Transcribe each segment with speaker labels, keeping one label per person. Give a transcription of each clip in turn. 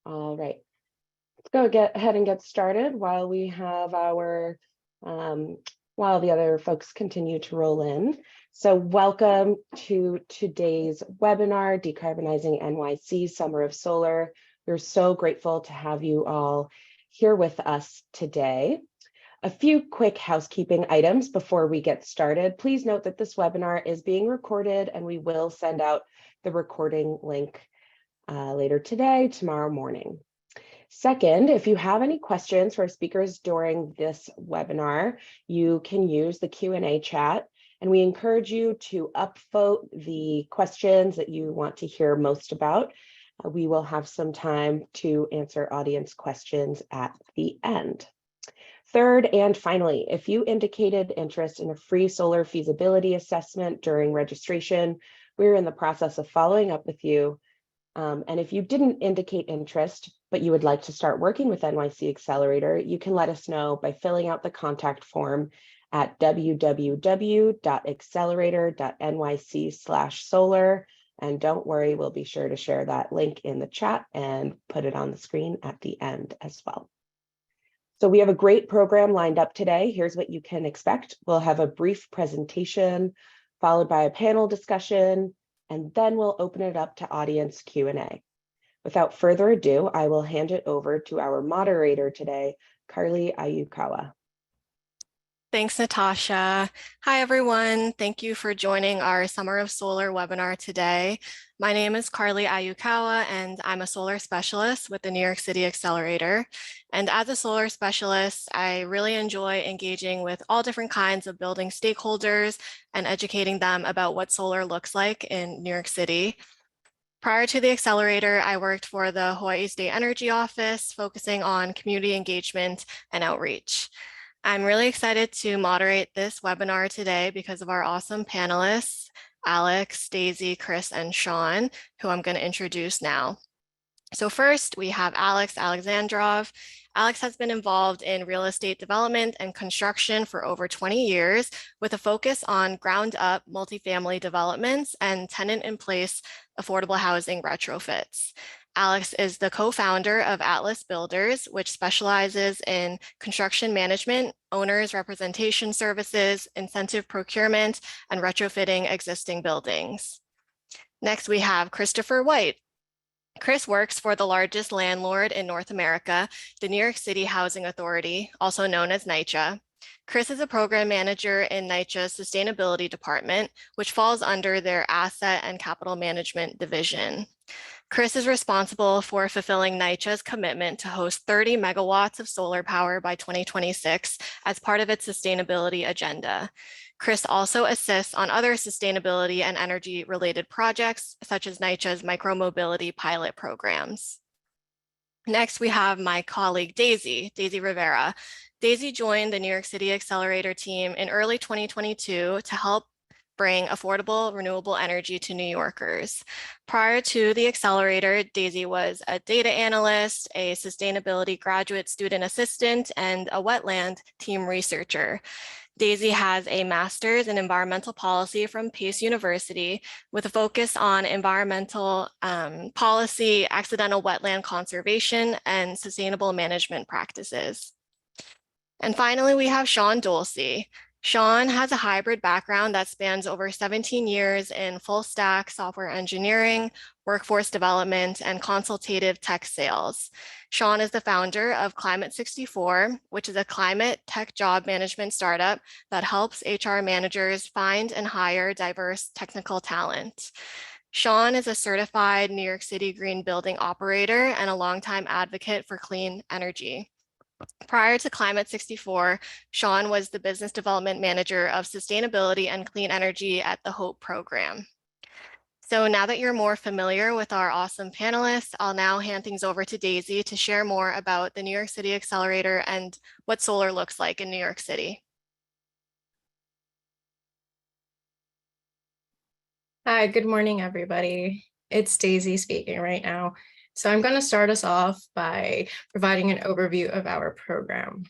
Speaker 1: All right, let's go ahead and get started while we have our, while the other folks continue to roll in. So welcome to today's webinar, Decarbonizing NYC Summer of Solar. We're so grateful to have you all here with us today. A few quick housekeeping items before we get started. Please note that this webinar is being recorded and we will send out the recording link later today, tomorrow morning. Second, if you have any questions for our speakers during this webinar, you can use the Q&A chat, and we encourage you to upvote the questions that you want to hear most about. We will have some time to answer audience questions at the end. Third, and finally, if you indicated interest in a free solar feasibility assessment during registration, we're in the process of following up with you. And if you didn't indicate interest, but you would like to start working with NYC Accelerator, you can let us know by filling out the contact form at www.accelerator.nyc/solar. And don't worry, we'll be sure to share that link in the chat and put it on the screen at the end as well. So we have a great program lined up today. Here's what you can expect. We'll have a brief presentation followed by a panel discussion, and then we'll open it up to audience Q&A. Without further ado, I will hand it over to our moderator today, Carly Ayukawa.
Speaker 2: Thanks, Natasha. Hi, everyone. Thank you for joining our Summer of Solar webinar today. My name is Carly Ayukawa, and I'm a solar specialist with the New York City Accelerator. And as a solar specialist, I really enjoy engaging with all different kinds of building stakeholders and educating them about what solar looks like in New York City. Prior to the Accelerator, I worked for the Hawaii State Energy Office, focusing on community engagement and outreach. I'm really excited to moderate this webinar today because of our awesome panelists, Alex, Daisy, Chris, and Sean, who I'm going to introduce now. So first, we have Alex Alexandrov. Alex has been involved in real estate development and construction for over 20 years, with a focus on ground-up multifamily developments and tenant-in-place affordable housing retrofits. Alex is the co-founder of Atlas Builders, which specializes in construction management, owners representation services, incentive procurement, and retrofitting existing buildings. Next, we have Christopher White. Chris works for the largest landlord in North America, the New York City Housing Authority, also known as NYCHA. Chris is a program manager in NYCHA's sustainability department, which falls under their asset and capital management division. Chris is responsible for fulfilling NYCHA's commitment to host 30 megawatts of solar power by 2026 as part of its sustainability agenda. Chris also assists on other sustainability and energy-related projects, such as NYCHA's micromobility pilot programs. Next, we have my colleague, Daisy Rivera. Daisy joined the New York City Accelerator team in early 2022 to help bring affordable renewable energy to New Yorkers. Prior to the Accelerator, Daisy was a data analyst, a sustainability graduate student assistant, and a wetland team researcher. Daisy has a master's in environmental policy from Pace University with a focus on environmental policy, accidental wetland conservation, and sustainable management practices. And finally, we have Sean Dolce. Sean has a hybrid background that spans over 17 years in full stack software engineering, workforce development, and consultative tech sales. Sean is the founder of Climate 64, which is a climate tech job management startup that helps HR managers find and hire diverse technical talent. Sean is a certified New York City green building operator and a longtime advocate for clean energy. Prior to Climate 64, Sean was the business development manager of sustainability and clean energy at the HOPE program. So now that you're more familiar with our awesome panelists, I'll now hand things over to Daisy to share more about the New York City Accelerator and what solar looks like in New York City.
Speaker 3: Hi, good morning, everybody. It's Daisy speaking right now. So I'm going to start us off by providing an overview of our program.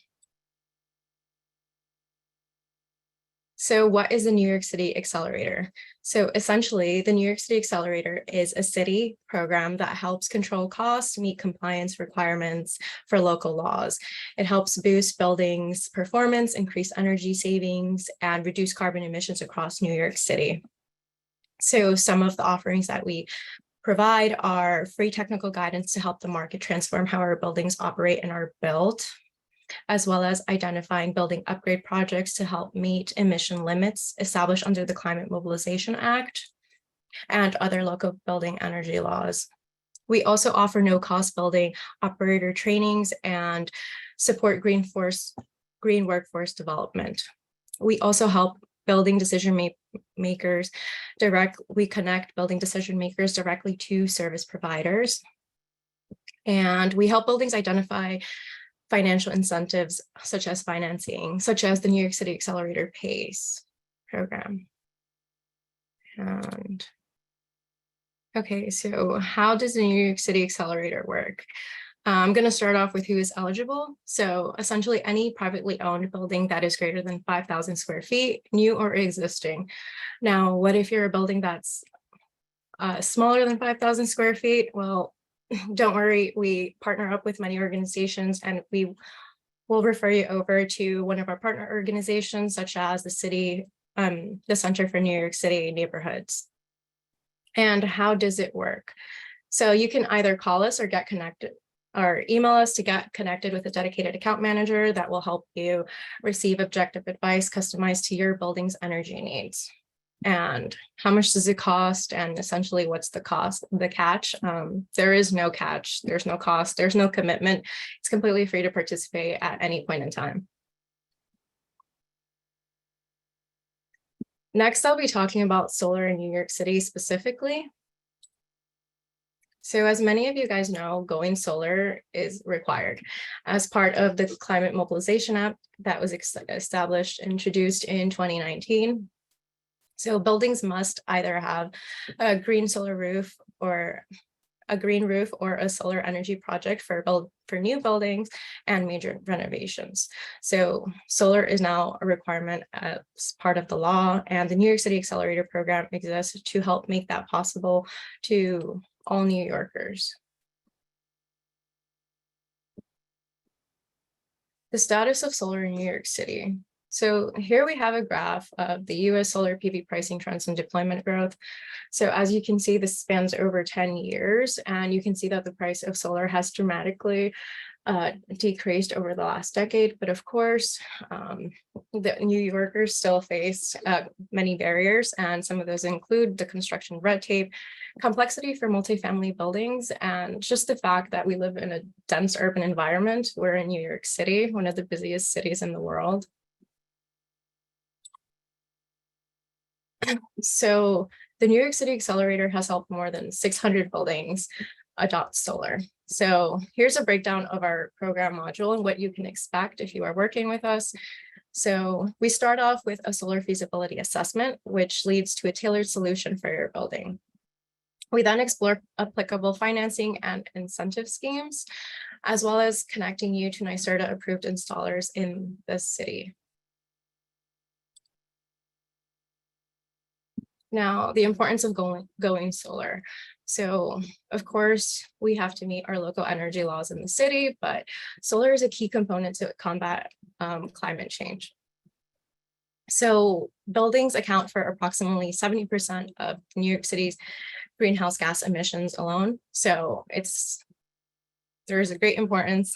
Speaker 3: So what is the New York City Accelerator? So essentially, the New York City Accelerator is a city program that helps control costs, meet compliance requirements for local laws. It helps boost buildings' performance, increase energy savings, and reduce carbon emissions across New York City. So some of the offerings that we provide are free technical guidance to help the market transform how our buildings operate and are built, as well as identifying building upgrade projects to help meet emission limits established under the Climate Mobilization Act and other local building energy laws. We also offer no-cost building operator trainings and support green workforce development. We also help building decision makers we connect building decision makers directly to service providers. And we help buildings identify financial incentives, such as financing, such as the New York City Accelerator PACE program. And okay, so how does the New York City Accelerator work? I'm going to start off with who is eligible. So essentially any privately owned building that is greater than 5,000 square feet, new or existing. Now, what if you're a building that's smaller than 5,000 square feet? Well, don't worry, we partner up with many organizations and we will refer you over to one of our partner organizations, such as the Center for New York City Neighborhoods. And how does it work? So you can either call us or get connected or email us to get connected with a dedicated account manager that will help you receive objective advice customized to your building's energy needs. And how much does it cost? And essentially, what's the cost, the catch? There is no catch, there's no cost, there's no commitment. It's completely free to participate at any point in time. Next, I'll be talking about solar in New York City specifically. So as many of you guys know, going solar is required as part of the Climate Mobilization Act that was introduced in 2019. So buildings must either have a green solar roof or a green roof or a solar energy project for new buildings and major renovations. So solar is now a requirement as part of the law, and the New York City Accelerator program exists to help make that possible to all New Yorkers. The status of solar in New York City. So here we have a graph of the US solar PV pricing trends and deployment growth. So as you can see, this spans over 10 years, and you can see that the price of solar has dramatically decreased over the last decade. But of course, the New Yorkers still face many barriers, and some of those include the construction red tape, complexity for multifamily buildings, and just the fact that we live in a dense urban environment. We're in New York City, one of the busiest cities in the world. So the New York City Accelerator has helped more than 600 buildings adopt solar. So here's a breakdown of our program module and what you can expect if you are working with us. So we start off with a solar feasibility assessment, which leads to a tailored solution for your building. We then explore applicable financing and incentive schemes, as well as connecting you to NYSERDA approved installers in the city. Now, the importance of going solar. So, of course, we have to meet our local energy laws in the city, but solar is a key component to combat climate change. So buildings account for approximately 70% of New York City's greenhouse gas emissions alone. So there is a great importance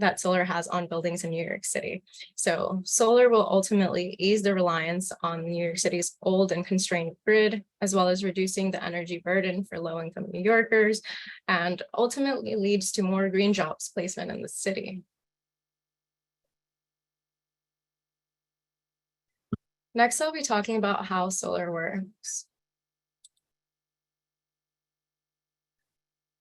Speaker 3: that solar has on buildings in New York City. So solar will ultimately ease the reliance on New York City's old and constrained grid, as well as reducing the energy burden for low-income New Yorkers, and ultimately leads to more green jobs placement in the city. Next, I'll be talking about how solar works.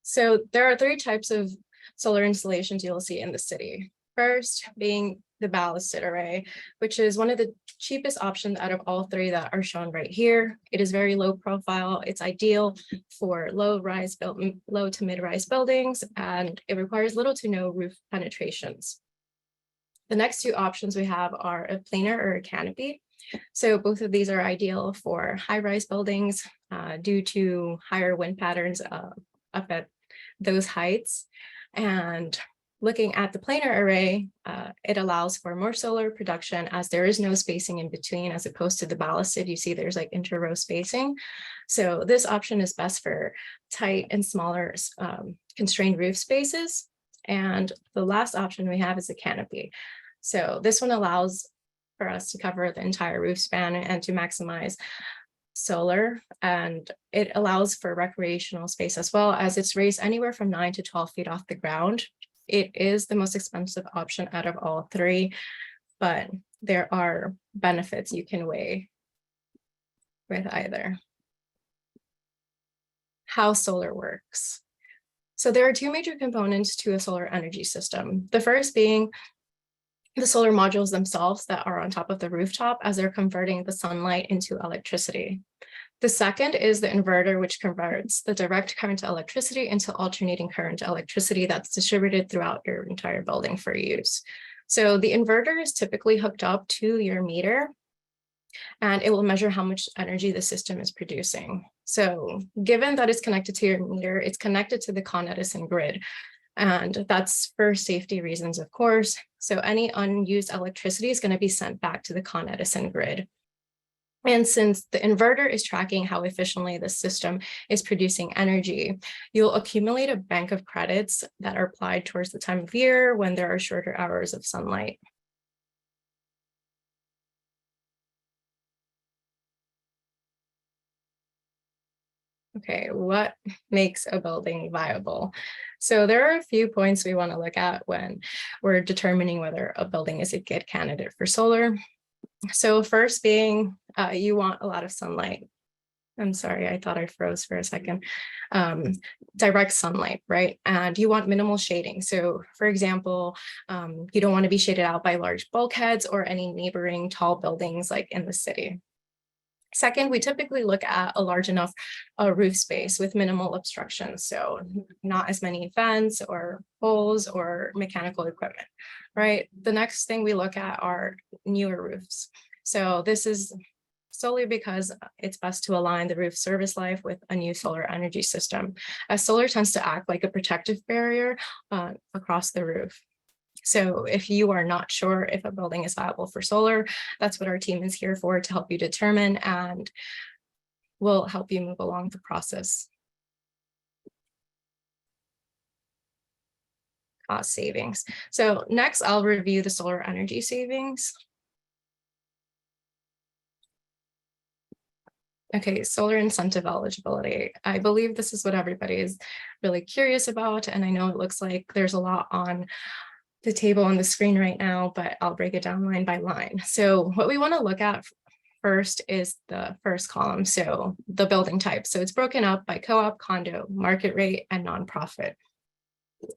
Speaker 3: So there are 3 types of solar installations you'll see in the city. First being the ballasted array, which is one of the cheapest options out of all 3 that are shown right here. It is very low profile. It's ideal for low to mid-rise buildings, and it requires little to no roof penetrations. The next 2 options we have are a planer or a canopy. So both of these are ideal for high-rise buildings due to higher wind patterns up at those heights. And looking at the planar array, it allows for more solar production as there is no spacing in between, as opposed to the ballasted. You see there's like inter-row spacing. So this option is best for tight and smaller constrained roof spaces. And the last option we have is a canopy. So this one allows for us to cover the entire roof span and to maximize solar, and it allows for recreational space as well, as it's raised anywhere from 9 to 12 feet off the ground. It is the most expensive option out of all three, but there are benefits you can weigh with either. How solar works. So there are two major components to a solar energy system. The first being the solar modules themselves that are on top of the rooftop as they're converting the sunlight into electricity. The second is the inverter, which converts the direct current electricity into alternating current electricity that's distributed throughout your entire building for use. So the inverter is typically hooked up to your meter, and it will measure how much energy the system is producing. So given that it's connected to your meter, it's connected to the Con Edison grid. And that's for safety reasons, of course. So any unused electricity is going to be sent back to the Con Edison grid. And since the inverter is tracking how efficiently the system is producing energy, you'll accumulate a bank of credits that are applied towards the time of year when there are shorter hours of sunlight. Okay, what makes a building viable? So there are a few points we want to look at when we're determining whether a building is a good candidate for solar. So first being, you want a lot of sunlight. I'm sorry, I thought I froze for a second. Direct sunlight, right? And you want minimal shading. So for example, you don't want to be shaded out by large bulkheads or any neighboring tall buildings like in the city. Second, we typically look at a large enough roof space with minimal obstructions. So not as many vents or holes or mechanical equipment, right? The next thing we look at are newer roofs. So this is solely because it's best to align the roof service life with a new solar energy system, as solar tends to act like a protective barrier across the roof. So if you are not sure if a building is viable for solar, that's what our team is here for, to help you determine, and we'll help you move along the process. Cost savings. So next, I'll review the solar energy savings. Okay, solar incentive eligibility. I believe this is what everybody is really curious about, and I know it looks like there's a lot on the table on the screen right now, but I'll break it down line by line. So what we want to look at first is the first column, so the building type. So it's broken up by co-op, condo, market rate, and nonprofit.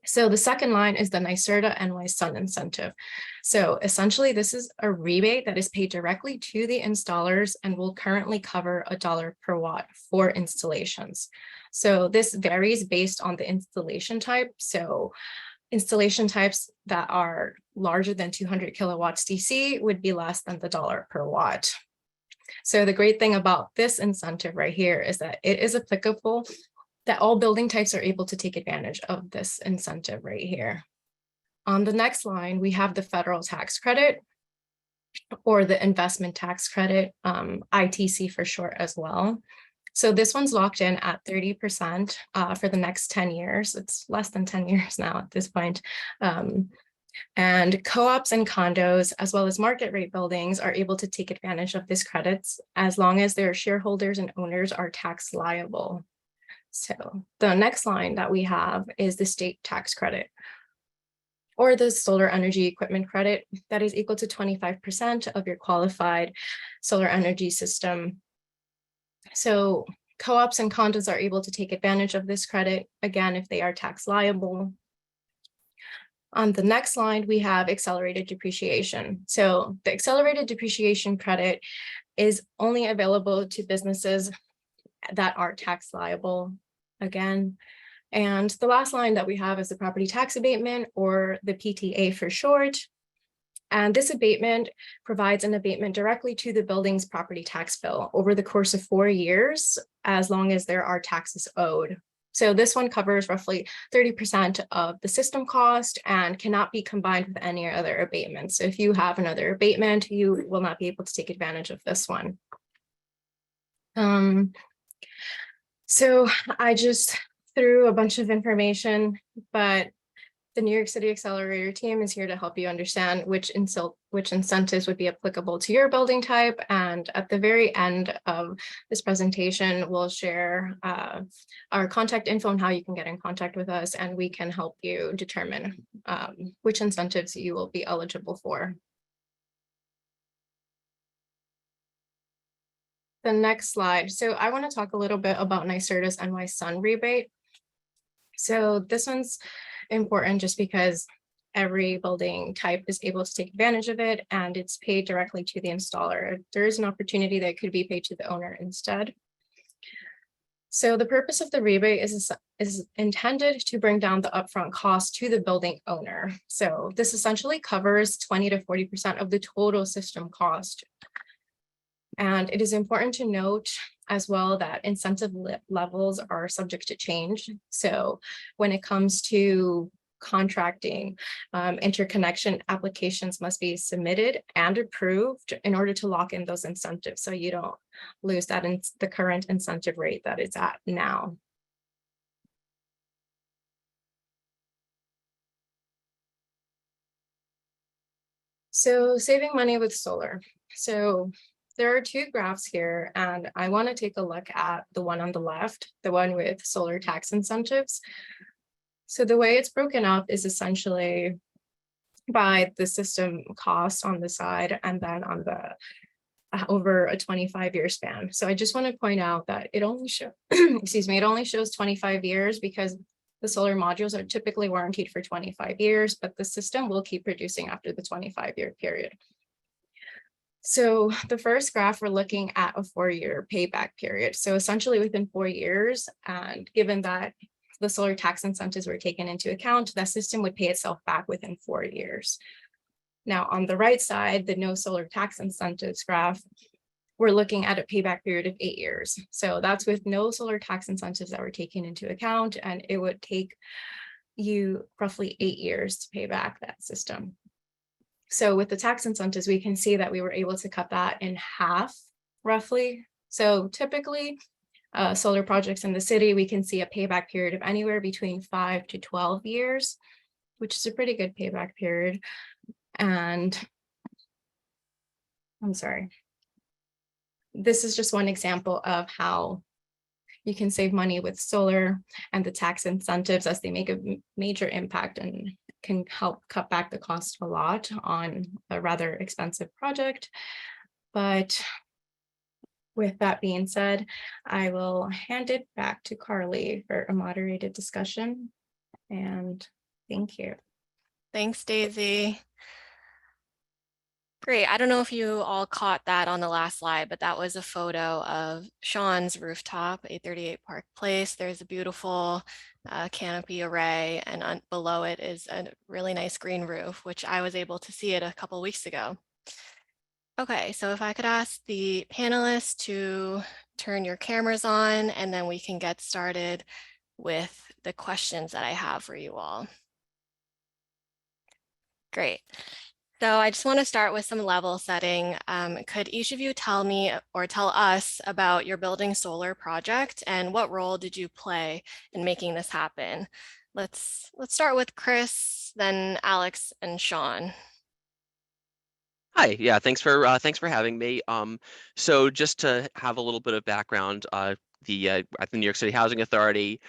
Speaker 3: So the second line is the NYSERDA NY Sun incentive. So essentially, this is a rebate that is paid directly to the installers and will currently cover $1 per watt for installations. So this varies based on the installation type. So installation types that are larger than 200 kilowatts DC would be less than the $1 per watt. So the great thing about this incentive right here is that it is applicable, that all building types are able to take advantage of this incentive right here. On the next line, we have the federal tax credit, or the investment tax credit, ITC for short as well. So this one's locked in at 30% for the next 10 years. It's less than 10 years now at this point. And co-ops and condos, as well as market rate buildings, are able to take advantage of these credits as long as their shareholders and owners are tax liable. So the next line that we have is the state tax credit, or the solar energy equipment credit, that is equal to 25% of your qualified solar energy system. So co-ops and condos are able to take advantage of this credit, again, if they are tax liable. On the next line, we have accelerated depreciation. So the accelerated depreciation credit is only available to businesses that are tax liable, again. And the last line that we have is the property tax abatement, or the PTA for short. And this abatement provides an abatement directly to the building's property tax bill over the course of 4 years, as long as there are taxes owed. So this one covers roughly 30% of the system cost and cannot be combined with any other abatement. So if you have another abatement, you will not be able to take advantage of this one. So I just threw a bunch of information, but the New York City Accelerator team is here to help you understand which incentives would be applicable to your building type. And at the very end of this presentation, we'll share our contact info and how you can get in contact with us, and we can help you determine which incentives you will be eligible for. The next slide. So I want to talk a little bit about NYSERDA's NY Sun rebate. So this one's important just because every building type is able to take advantage of it, and it's paid directly to the installer. There is an opportunity that could be paid to the owner instead. So the purpose of the rebate is intended to bring down the upfront cost to the building owner. So this essentially covers 20 to 40% of the total system cost. And it is important to note as well that incentive levels are subject to change. So when it comes to contracting, interconnection applications must be submitted and approved in order to lock in those incentives, so you don't lose that in the current incentive rate that it's at now. So saving money with solar. So there are two graphs here, and I want to take a look at the one on the left, the one with solar tax incentives. So the way it's broken up is essentially by the system cost on the side, and then on the over a 25-year span. So I just want to point out that it only shows, excuse me, it only shows 25 years because the solar modules are typically warranted for 25 years, but the system will keep producing after the 25-year period. So the first graph, we're looking at a 4-year payback period. So essentially within 4 years, and given that the solar tax incentives were taken into account, that system would pay itself back within 4 years. Now on the right side, the no solar tax incentives graph, we're looking at a payback period of 8 years. So that's with no solar tax incentives that were taken into account, and it would take you roughly 8 years to pay back that system. So with the tax incentives, we can see that we were able to cut that in half, roughly. So typically, solar projects in the city, we can see a payback period of anywhere between 5 to 12 years, which is a pretty good payback period. And I'm sorry. This is just one example of how you can save money with solar and the tax incentives, as they make a major impact and can help cut back the cost a lot on a rather expensive project. But with that being said, I will hand it back to Carly for a moderated discussion. And thank you.
Speaker 2: Thanks, Daisy. Great. I don't know if you all caught that on the last slide, but that was a photo of Sean's rooftop, 838 Park Place. There's a beautiful canopy array, and below it is a really nice green roof, which I was able to see it a couple weeks ago. Okay, so if I could ask the panelists to turn your cameras on, and then we can get started with the questions that I have for you all. Great. So I just want to start with some level setting. Could each of you tell me or tell us about your building solar project and what role did you play in making this happen? Let's start with Chris, then Alex and Sean.
Speaker 4: Hi, yeah, thanks for having me. So just to have a little bit of background, at the New York City Housing Authority,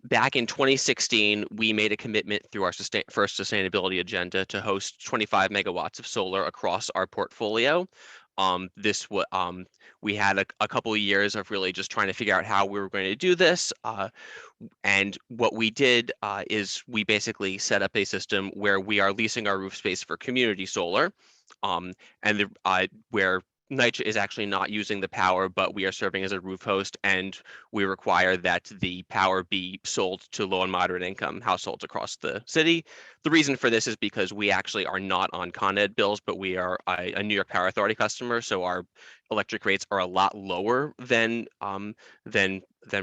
Speaker 4: back in 2016, we made a commitment through our first sustainability agenda to host 25 megawatts of solar across our portfolio. We had a couple of years of really just trying to figure out how we were going to do this. And what we did is we basically set up a system where we are leasing our roof space for community solar, where NYCHA is actually not using the power, but we are serving as a roof host, and we require that the power be sold to low and moderate income households across the city. The reason for this is because we actually are not on Con Ed bills, but we are a New York Power Authority customer, so our electric rates are a lot lower than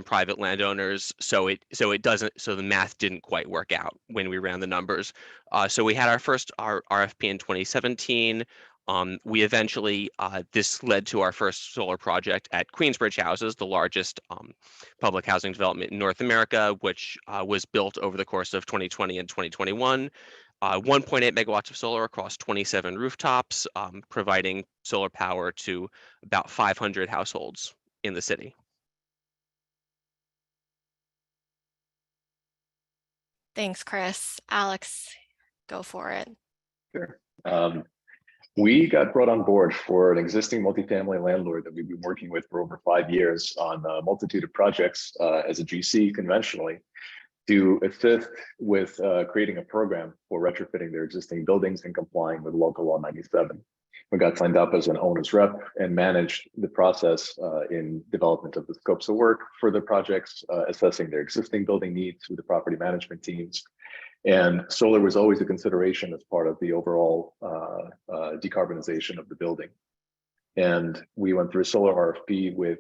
Speaker 4: private landowners. So the math didn't quite work out when we ran the numbers. So we had our first RFP in 2017. We eventually, this led to our first solar project at Queensbridge Houses, the largest public housing development in North America, which was built over the course of 2020 and 2021. 1.8 megawatts of solar across 27 rooftops, providing solar power to about 500 households in the city.
Speaker 2: Thanks, Chris. Alex, go for it.
Speaker 5: Sure. We got brought on board for an existing multifamily landlord that we've been working with for over 5 years on a multitude of projects as a GC conventionally, to assist with creating a program for retrofitting their existing buildings and complying with local law 97. We got signed up as an owner's rep and managed the process in development of the scopes of work for the projects, assessing their existing building needs with the property management teams. And solar was always a consideration as part of the overall decarbonization of the building. And we went through a solar RFP with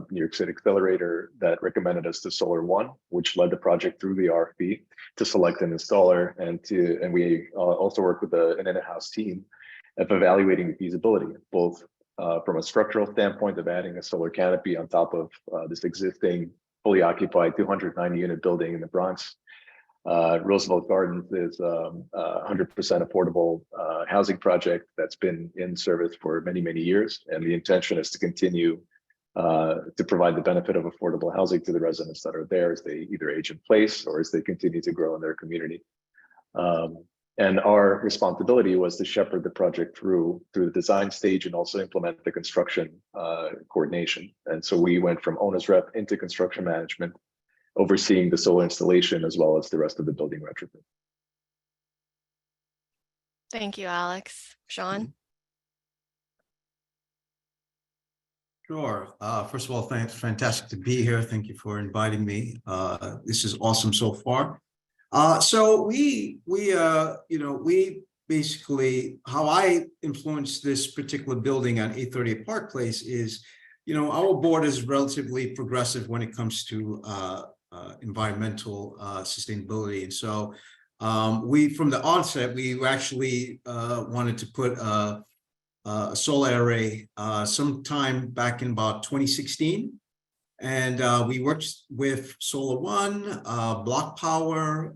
Speaker 5: New York City Accelerator that recommended us to Solar One, which led the project through the RFP to select an installer, and we also worked with an in-house team of evaluating the feasibility, both from a structural standpoint of adding a solar canopy on top of this existing fully occupied 290 unit building in the Bronx. Roosevelt Gardens is a 100% affordable housing project that's been in service for many, many years. And the intention is to continue to provide the benefit of affordable housing to the residents that are there as they either age in place or as they continue to grow in their community. And our responsibility was to shepherd the project through the design stage and also implement the construction coordination. And so we went from owner's rep into construction management, overseeing the solar installation as well as the rest of the building retrofit.
Speaker 2: Thank you, Alex. Sean?
Speaker 6: Sure. First of all, thanks. Fantastic to be here. Thank you for inviting me. This is awesome so far. So we basically, how I influenced this particular building on 838 Park Place is, our board is relatively progressive when it comes to environmental sustainability. And so from the onset, we actually wanted to put a solar array sometime back in about 2016. And we worked with Solar One, Block Power,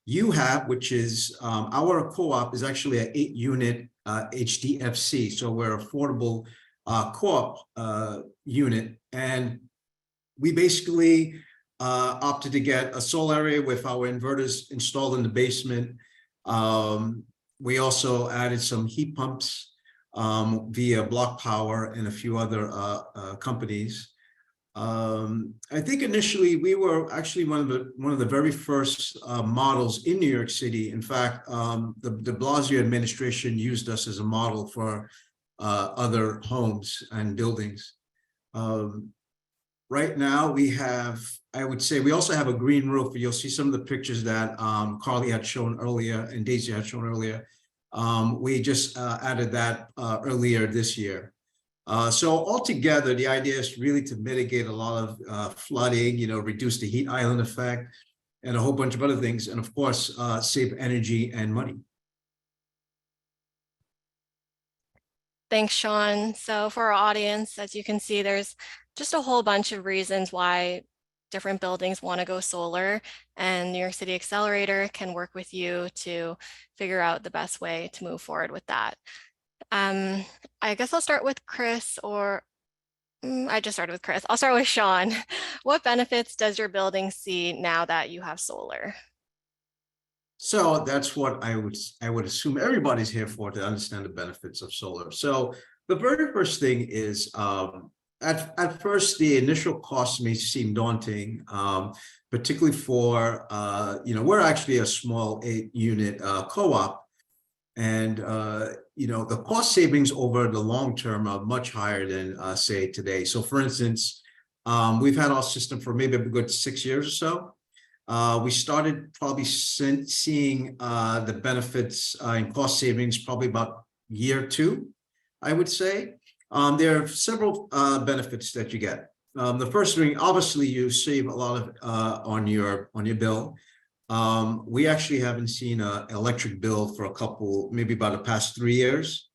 Speaker 6: UHAB, which is our co-op is actually an 8-unit HDFC. So we're affordable co-op unit. And we basically opted to get a solar array with our inverters installed in the basement. We also added some heat pumps via Block Power and a few other companies. I think initially we were actually one of the very first models in New York City. In fact, the de Blasio administration used us as a model for other homes and buildings. Right now we have, I would say, we also have a green roof. You'll see some of the pictures that Carly had shown earlier and Daisy had shown earlier. We just added that earlier this year. So altogether, the idea is really to mitigate a lot of flooding, reduce the heat island effect, and a whole bunch of other things, and of course, save energy and money.
Speaker 2: Thanks, Sean. So for our audience, as you can see, there's just a whole bunch of reasons why different buildings want to go solar, and New York City Accelerator can work with you to figure out the best way to move forward with that. I guess I'll start with Chris, or I just started with Chris. I'll start with Sean. What benefits does your building see now that you have solar?
Speaker 6: So that's what I would assume everybody's here for, to understand the benefits of solar. So the very first thing is, at first, the initial cost may seem daunting, particularly for, we're actually a small 8-unit co-op. And, the cost savings over the long term are much higher than, say, today. So for instance, we've had our system for maybe a good 6 years or so. We started probably seeing the benefits in cost savings probably about year 2, I would say. There are several benefits that you get. The first thing, obviously, you save a lot of on your bill. We actually haven't seen an electric bill for maybe about the past 3 years.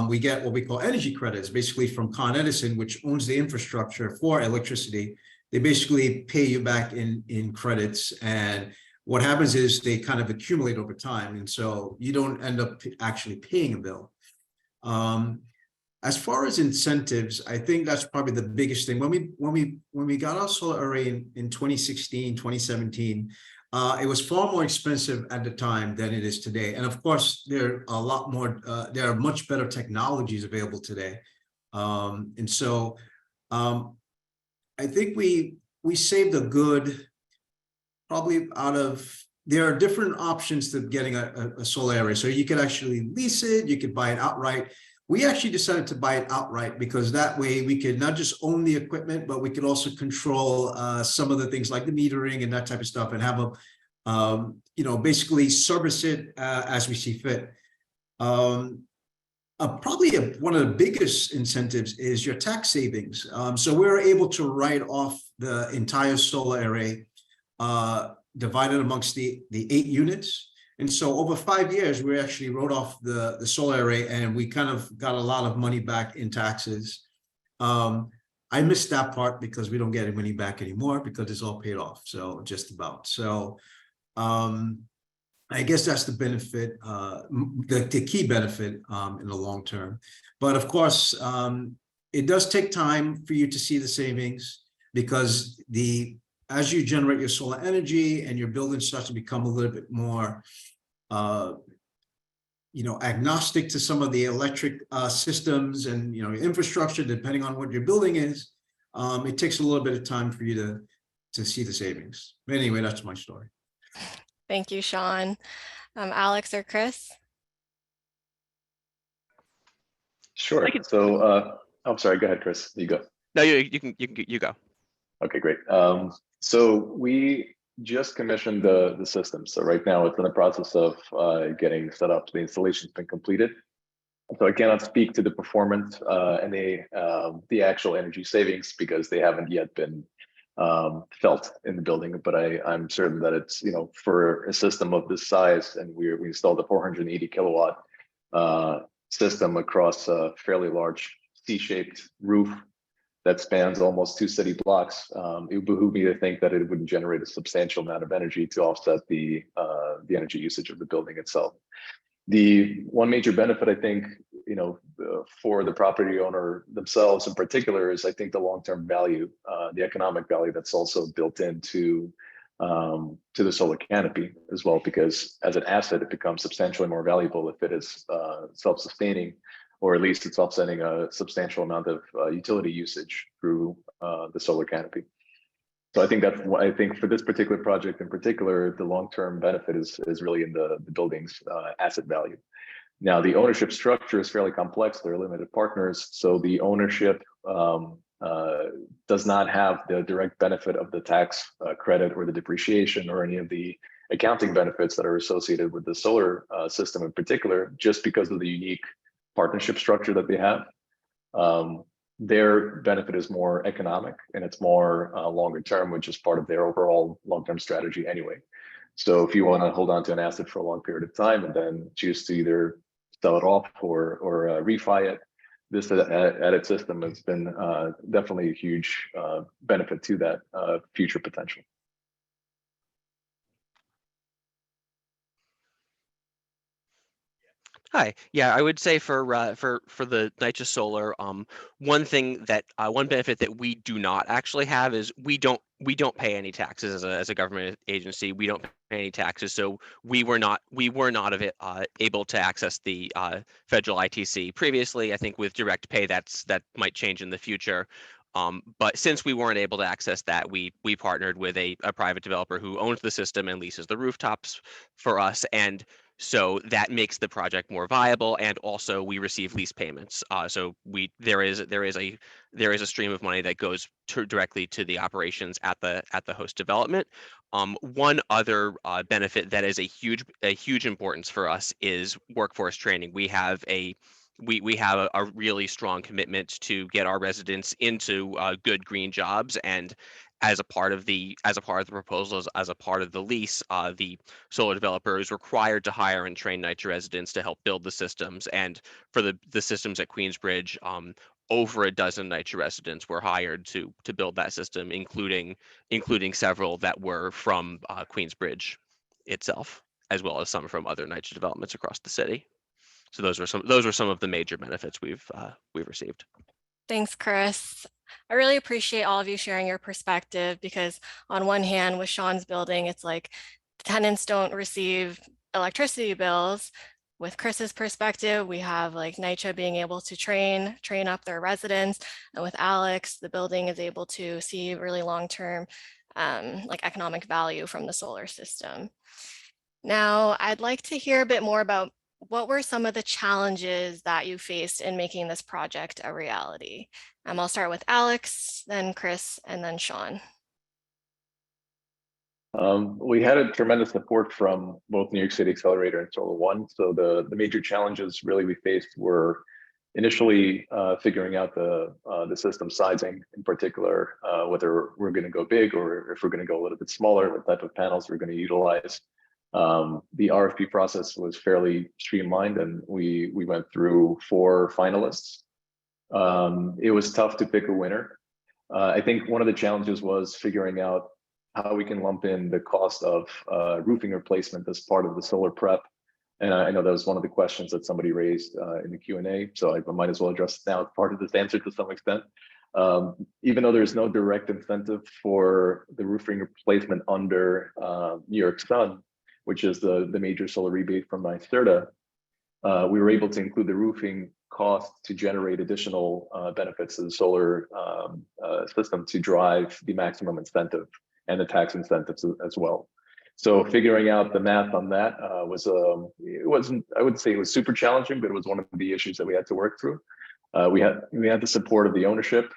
Speaker 6: We get what we call energy credits, basically from Con Edison, which owns the infrastructure for electricity. They basically pay you back in credits, and what happens is they kind of accumulate over time, and so you don't end up actually paying a bill. As far as incentives, I think that's probably the biggest thing. When we got our solar array in 2016, 2017, it was far more expensive at the time than it is today. And of course, there are much better technologies available today. And so I think we saved a good, probably there are different options to getting a solar array. So you could actually lease it, you could buy it outright. We actually decided to buy it outright because that way we could not just own the equipment, but we could also control some of the things like the metering and that type of stuff, and have basically service it as we see fit. Probably one of the biggest incentives is your tax savings. So we're able to write off the entire solar array, divided amongst the 8 units. And so over 5 years, we actually wrote off the solar array, and we kind of got a lot of money back in taxes. I missed that part because we don't get any money back anymore because it's all paid off. So just about. So I guess that's the benefit, the key benefit in the long term. But of course, it does take time for you to see the savings, because as you generate your solar energy and your building starts to become a little bit more agnostic to some of the electric systems and infrastructure, depending on what your building is, it takes a little bit of time for you to see the savings. But anyway, that's my story.
Speaker 2: Thank you, Sean. Alex or Chris?
Speaker 5: Sure. So I'm sorry, go ahead, Chris. You go.
Speaker 4: No, you go.
Speaker 5: Okay, great. So we just commissioned the system. So right now it's in the process of getting set up. The installation's been completed. So I cannot speak to the performance and the actual energy savings because they haven't yet been felt in the building. But I'm certain that it's, for a system of this size, and we installed a 480 kilowatt system across a fairly large C-shaped roof that spans almost 2 city blocks. It would behoove me to think that it would generate a substantial amount of energy to offset the energy usage of the building itself. The one major benefit, I think, for the property owner themselves in particular, is I think the long-term value, the economic value that's also built into to the solar canopy as well, because as an asset, it becomes substantially more valuable if it is self-sustaining, or at least it's offsetting a substantial amount of utility usage through the solar canopy. So I think that's what I think for this particular project in particular, the long-term benefit is really in the building's asset value. Now, the ownership structure is fairly complex. There are limited partners, so the ownership does not have the direct benefit of the tax credit or the depreciation or any of the accounting benefits that are associated with the solar system in particular, just because of the unique partnership structure that they have. Their benefit is more economic, and it's more longer term, which is part of their overall long-term strategy anyway. So if you want to hold on to an asset for a long period of time and then choose to either sell it off or refi it, this added system has been definitely a huge benefit to that future potential.
Speaker 4: Hi. Yeah, I would say for the NYCHA Solar, one benefit that we do not actually have is we don't pay any taxes as a government agency. We don't pay any taxes, so we were not able to access the federal ITC previously. I think with direct pay that might change in the future. But since we weren't able to access that, we partnered with a private developer who owns the system and leases the rooftops for us. And So that makes the project more viable, and also we receive lease payments. So there is a stream of money that goes directly to the operations at the host development. One other benefit that is a huge importance for us is workforce training. We have a really strong commitment to get our residents into good green jobs, and as a part of the proposals, as a part of the lease, the solar developer is required to hire and train NYCHA residents to help build the systems. And for the systems at Queensbridge, over a dozen NYCHA residents were hired to build that system, including several that were from Queensbridge itself, as well as some from other NYCHA developments across the city. So those were some of the major benefits we've received.
Speaker 2: Thanks, Chris. I really appreciate all of you sharing your perspective, because on one hand, with Sean's building, it's like tenants don't receive electricity bills. With Chris's perspective, we have like NYCHA being able to train up their residents. And with Alex, the building is able to see really long-term like economic value from the solar system. Now, I'd like to hear a bit more about what were some of the challenges that you faced in making this project a reality. I'll start with Alex, then Chris, and then Sean.
Speaker 5: We had a tremendous support from both New York City Accelerator and Solar One. So the major challenges really we faced were initially figuring out the system sizing, in particular, whether we're going to go big or if we're going to go a little bit smaller, what type of panels we're going to utilize. The RFP process was fairly streamlined, and we went through 4 finalists. It was tough to pick a winner. I think one of the challenges was figuring out how we can lump in the cost of roofing replacement as part of the solar prep. And I know that was one of the questions that somebody raised in the Q&A, so I might as well address it now as part of this answer to some extent. Even though there's no direct incentive for the roofing replacement under New York Sun, which is the major solar rebate from NYSERDA, we were able to include the roofing cost to generate additional benefits to the solar system to drive the maximum incentive and the tax incentives as well. So figuring out the math on that it wasn't, I wouldn't say it was super challenging, but it was one of the issues that we had to work through. We had the support of the ownership.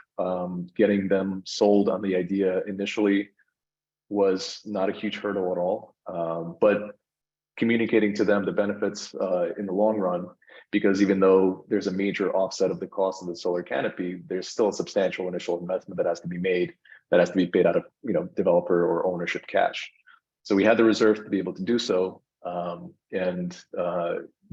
Speaker 5: Getting them sold on the idea initially was not a huge hurdle at all, but communicating to them the benefits in the long run, because even though there's a major offset of the cost of the solar canopy, there's still a substantial initial investment that has to be made, that has to be paid out of developer or ownership cash. So we had the reserve to be able to do so, and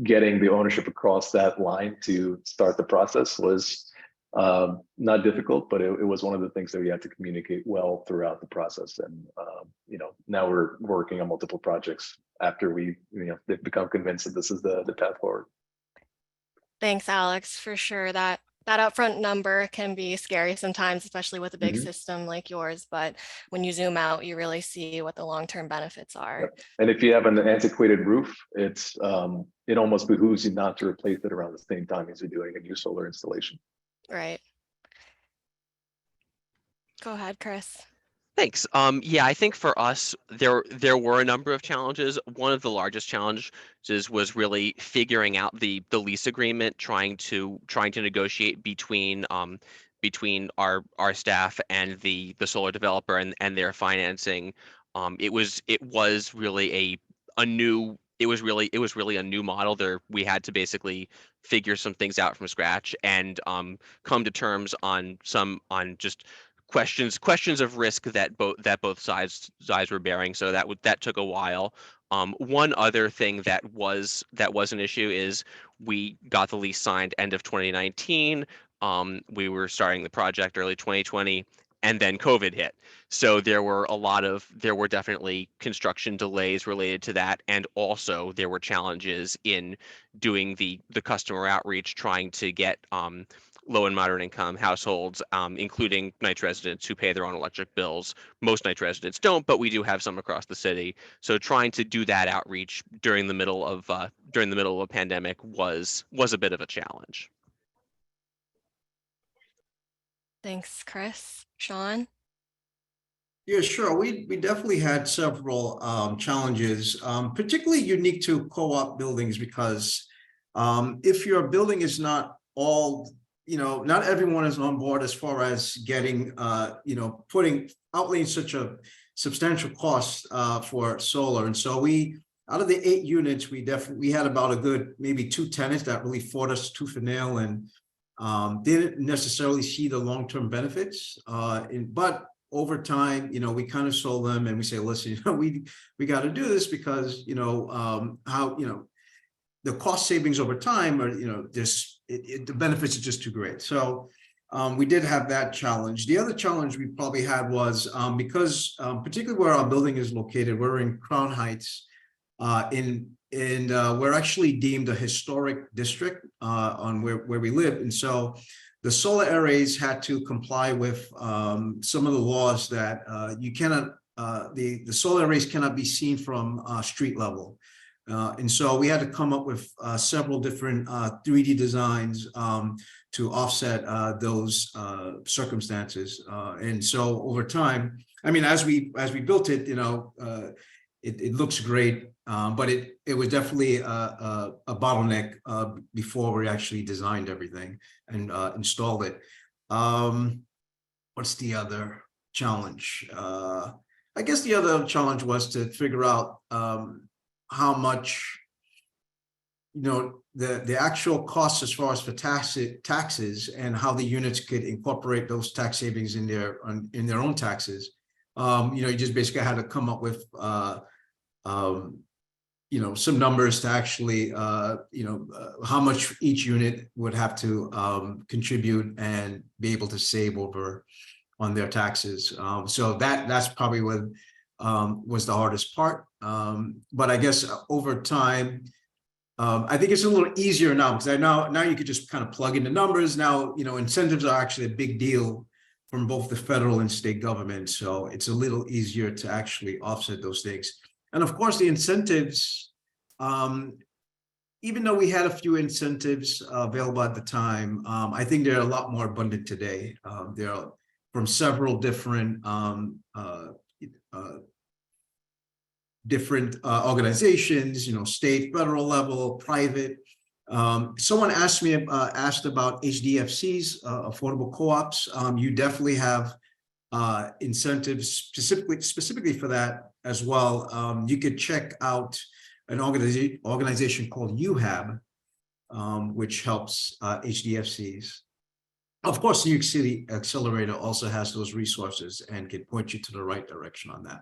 Speaker 5: getting the ownership across that line to start the process was not difficult, but it was one of the things that we had to communicate well throughout the process. And now we're working on multiple projects after they've become convinced that this is the path forward.
Speaker 2: Thanks, Alex, for sure. That upfront number can be scary sometimes, especially with a big system like yours. But when you zoom out, you really see what the long-term benefits are.
Speaker 5: Yep. And if you have an antiquated roof, it almost behooves you not to replace it around the same time as you're doing a new solar installation.
Speaker 2: Right. Go ahead, Chris.
Speaker 4: Thanks. Yeah, I think for us, there were a number of challenges. One of the largest challenges was really figuring out the lease agreement, trying to negotiate between our staff and the solar developer and their financing. It was really a new model there. We had to basically figure some things out from scratch and come to terms on just questions of risk that both sides were bearing. So that took a while. One other thing that was an issue is we got the lease signed end of 2019. We were starting the project early 2020, and then COVID hit. So there were definitely construction delays related to that, and also there were challenges in doing the customer outreach, trying to get low and moderate income households, including NYCHA residents who pay their own electric bills. Most NYCHA residents don't, but we do have some across the city. So trying to do that outreach during the middle of a pandemic was a bit of a challenge.
Speaker 2: Thanks, Chris. Sean?
Speaker 6: Yeah, sure. We definitely had several challenges, particularly unique to co-op buildings because if your building is not all, not everyone is on board as far as getting, outlaying such a substantial cost for solar. And so out of the 8 units, we had about a good maybe 2 tenants that really fought us tooth and nail and didn't necessarily see the long-term benefits. But over time, we kind of sold them and we say, listen, we got to do this because, the cost savings over time are, the benefits are just too great. So we did have that challenge. The other challenge we probably had was because particularly where our building is located, we're in Crown Heights, and we're actually deemed a historic district on where we live. And so the solar arrays had to comply with some of the laws that you cannot, the solar arrays cannot be seen from street level. And so we had to come up with several different 3D designs to offset those circumstances. And so over time, I mean, as we built it, it looks great, but it was definitely a bottleneck before we actually designed everything and installed it. What's the other challenge? I guess the other challenge was to figure out how much, the actual costs as far as for taxes and how the units could incorporate those tax savings in their own taxes. You just basically had to come up with some numbers to actually, how much each unit would have to contribute and be able to save over on their taxes. So that's probably what was the hardest part. But I guess over time, I think it's a little easier now because now you could just kind of plug in the numbers. Now, incentives are actually a big deal from both the federal and state government. So it's a little easier to actually offset those things. And of course, the incentives, even though we had a few incentives available at the time, I think they're a lot more abundant today. They're from several different organizations, state, federal level, private. Someone asked about HDFCs, affordable co-ops. You definitely have incentives specifically for that as well. You could check out an organization called UHAB, which helps HDFCs. Of course, New York City Accelerator also has those resources and can point you to the right direction on that.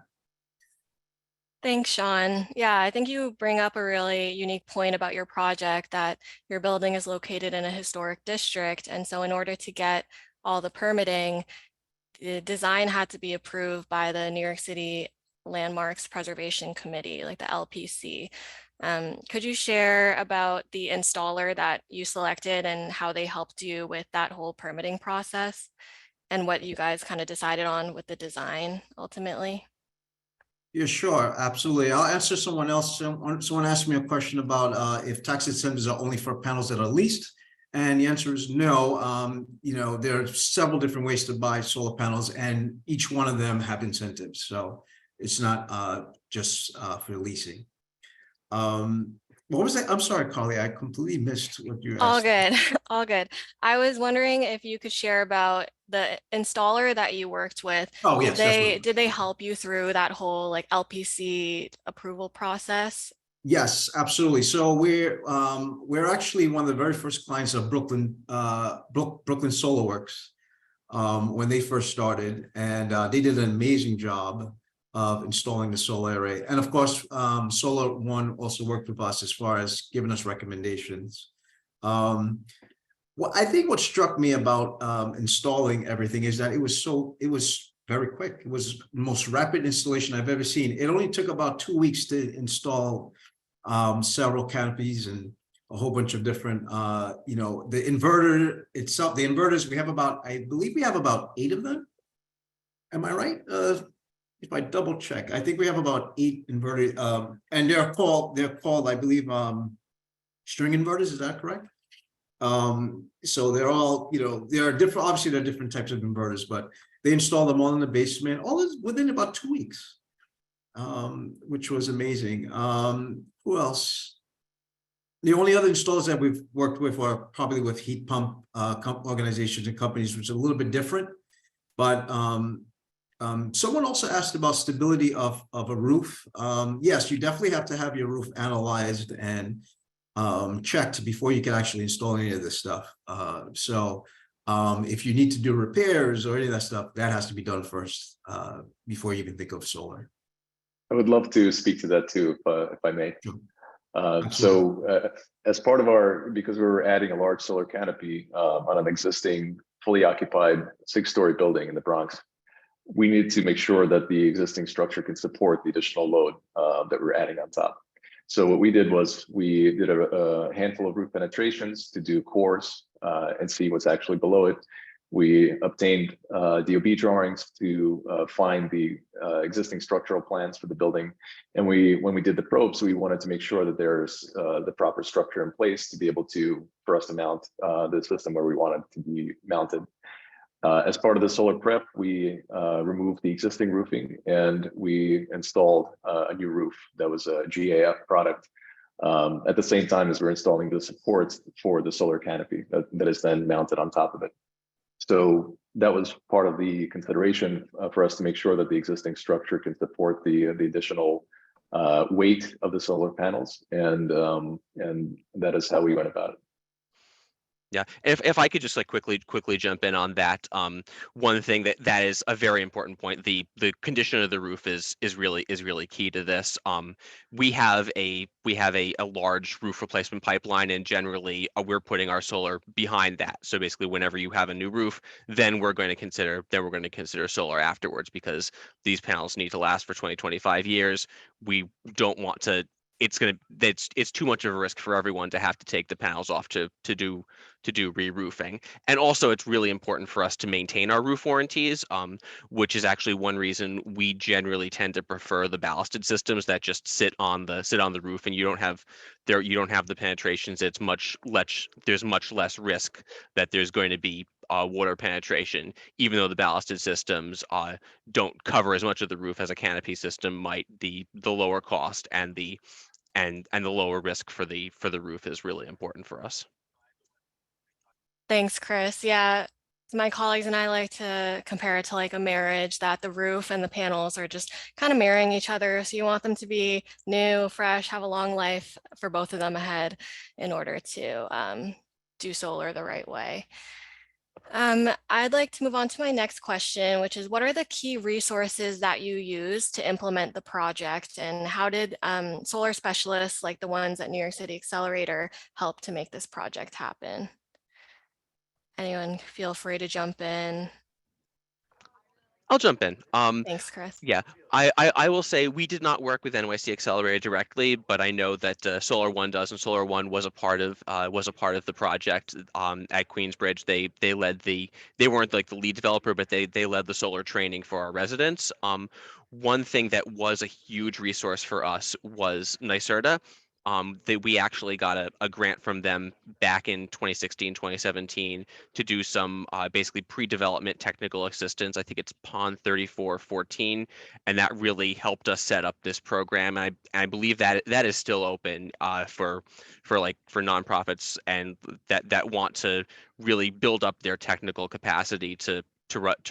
Speaker 2: Thanks, Sean. Yeah, I think you bring up a really unique point about your project, that your building is located in a historic district. And so in order to get all the permitting, the design had to be approved by the New York City Landmarks Preservation Committee, like the LPC. Could you share about the installer that you selected and how they helped you with that whole permitting process and what you guys kind of decided on with the design ultimately?
Speaker 6: Yeah, sure, absolutely. I'll answer someone else. Someone asked me a question about if tax incentives are only for panels that are leased. And the answer is no. There are several different ways to buy solar panels, and each one of them have incentives. So it's not just for leasing. What was that? I'm sorry, Carly, I completely missed what you asked.
Speaker 2: All good, all good. I was wondering if you could share about the installer that you worked with.
Speaker 6: Oh, yes.
Speaker 2: Did they help you through that whole like LPC approval process?
Speaker 6: Yes, absolutely. So we're actually one of the very first clients of Brooklyn Solar Works when they first started, and they did an amazing job of installing the solar array. And of course, Solar One also worked with us as far as giving us recommendations. Well, I think what struck me about installing everything is that it was very quick. It was the most rapid installation I've ever seen. It only took about 2 weeks to install several canopies and a whole bunch of different, the inverter itself, the inverters, I believe we have about 8 of them. Am I right? If I double check, I think we have about 8 inverted, and they're called, I believe, string inverters. Is that correct? So they're all, there are different, obviously there are different types of inverters, but They installed them all in the basement, all this within about 2 weeks, which was amazing. Who else? The only other installers that we've worked with are probably with heat pump organizations and companies, which is a little bit different. But someone also asked about stability of a roof. Yes, you definitely have to have your roof analyzed and checked before you can actually install any of this stuff. So if you need to do repairs or any of that stuff, that has to be done first before you even think of solar.
Speaker 5: I would love to speak to that too, if I may.
Speaker 6: Sure.
Speaker 5: As part of because we were adding a large solar canopy on an existing fully occupied 6-story building in the Bronx, we needed to make sure that the existing structure can support the additional load that we're adding on top. So what we did was we did a handful of roof penetrations to do cores and see what's actually below it. We obtained DOB drawings to find the existing structural plans for the building. And when we did the probes, we wanted to make sure that there's the proper structure in place to be able for us to mount the system where we want it to be mounted. As part of the solar prep, we removed the existing roofing and we installed a new roof that was a GAF product. At the same time as we're installing the supports for the solar canopy that is then mounted on top of it. So that was part of the consideration for us to make sure that the existing structure can support the additional weight of the solar panels, and that is how we went about it.
Speaker 4: Yeah, if I could just like quickly jump in on that, one thing that is a very important point, the condition of the roof is really key to this. We have a large roof replacement pipeline, and generally we're putting our solar behind that. So basically, whenever you have a new roof, then we're going to consider solar afterwards, because these panels need to last for 20-25 years. We don't want to. It's too much of a risk for everyone to have to take the panels off to do re-roofing. And also it's really important for us to maintain our roof warranties, which is actually one reason we generally tend to prefer the ballasted systems that just sit on the roof, and you don't have the penetrations. There's much less risk that there's going to be water penetration, even though the ballasted systems don't cover as much of the roof as a canopy system might. The lower cost and the lower risk for the roof is really important for us.
Speaker 2: Thanks, Chris. Yeah, my colleagues and I like to compare it to like a marriage, that the roof and the panels are just kind of marrying each other. So you want them to be new, fresh, have a long life for both of them ahead in order to do solar the right way. I'd like to move on to my next question, which is, what are the key resources that you use to implement the project, and how did solar specialists like the ones at New York City Accelerator help to make this project happen? Anyone feel free to jump in.
Speaker 4: I'll jump in.
Speaker 2: Thanks, Chris.
Speaker 4: Yeah, I will say we did not work with NYC Accelerator directly, but I know that Solar One does, and Solar One was a part of the project at Queensbridge. They weren't like the lead developer, but they led the solar training for our residents. One thing that was a huge resource for us was NYSERDA. We actually got a grant from them back in 2016, 2017 to do some basically pre-development technical assistance. I think it's PON 3414, and that really helped us set up this program. And I believe that is still open for nonprofits and that want to really build up their technical capacity to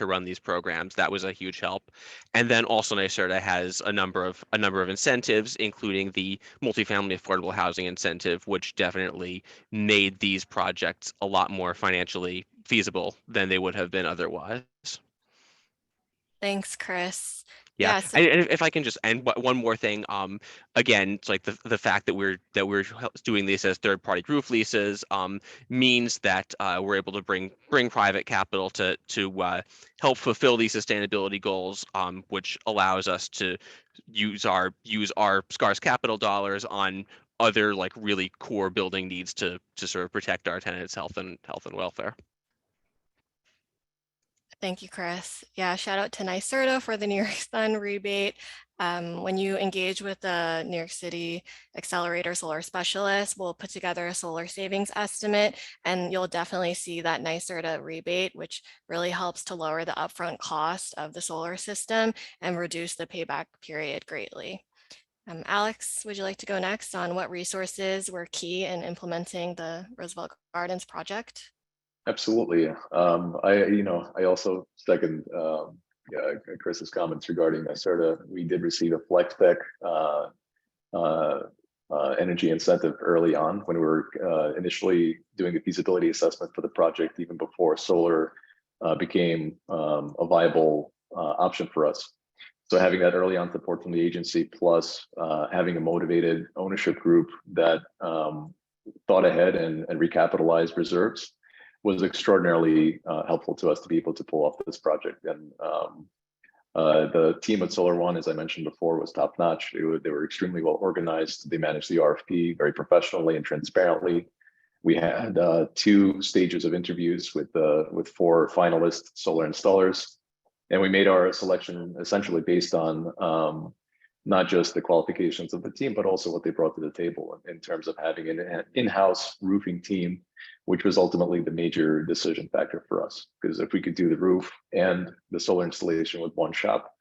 Speaker 4: run these programs. That was a huge help. And then also NYSERDA has a number of incentives, including the multifamily affordable housing incentive, which definitely made these projects a lot more financially feasible than they would have been otherwise.
Speaker 2: Thanks, Chris.
Speaker 4: Yeah,
Speaker 2: Yes.
Speaker 4: and if I can just end one more thing, again, it's like the fact that we're doing these as third-party roof leases means that we're able to bring private capital to help fulfill these sustainability goals, which allows us to use our scarce capital dollars on other like really core building needs to sort of protect our tenants' health and welfare.
Speaker 2: Thank you, Chris. Yeah, shout out to NYCERTA for the New York Sun rebate. When you engage with the New York City Accelerator solar specialist, we'll put together a solar savings estimate, and you'll definitely see that NYCERTA rebate, which really helps to lower the upfront cost of the solar system and reduce the payback period greatly. Alex, would you like to go next on what resources were key in implementing the Roosevelt Gardens project?
Speaker 5: Absolutely. I also second Chris's comments regarding NYCERTA. We did receive a flex tech energy incentive early on when we were initially doing the feasibility assessment for the project, even before solar became a viable option for us. So having that early on support from the agency, plus having a motivated ownership group that thought ahead and recapitalized reserves was extraordinarily helpful to us to be able to pull off this project. And the team at Solar One, as I mentioned before, was top notch. They were extremely well organized. They managed the RFP very professionally and transparently. We had 2 stages of interviews with 4 finalist solar installers. And we made our selection essentially based on not just the qualifications of the team, but also what they brought to the table in terms of having an in-house roofing team, which was ultimately the major decision factor for us. Because if we could do the roof and the solar installation with one shop,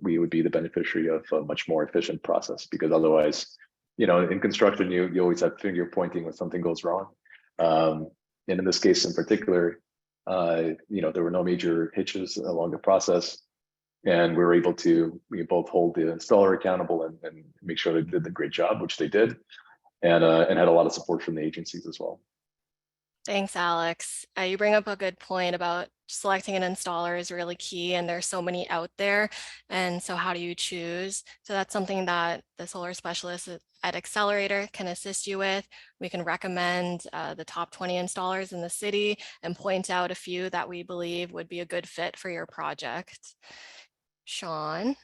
Speaker 5: we would be the beneficiary of a much more efficient process. Because otherwise, in construction, you always have finger pointing when something goes wrong. And in this case in particular, there were no major hitches along the process. And we were able to both hold the installer accountable and make sure they did the great job, which they did, and had a lot of support from the agencies as well.
Speaker 2: Thanks, Alex. You bring up a good point about selecting an installer is really key, and there's so many out there. And so how do you choose? So that's something that the solar specialist at Accelerator can assist you with. We can recommend the top 20 installers in the city and point out a few that we believe would be a good fit for your project. Sean,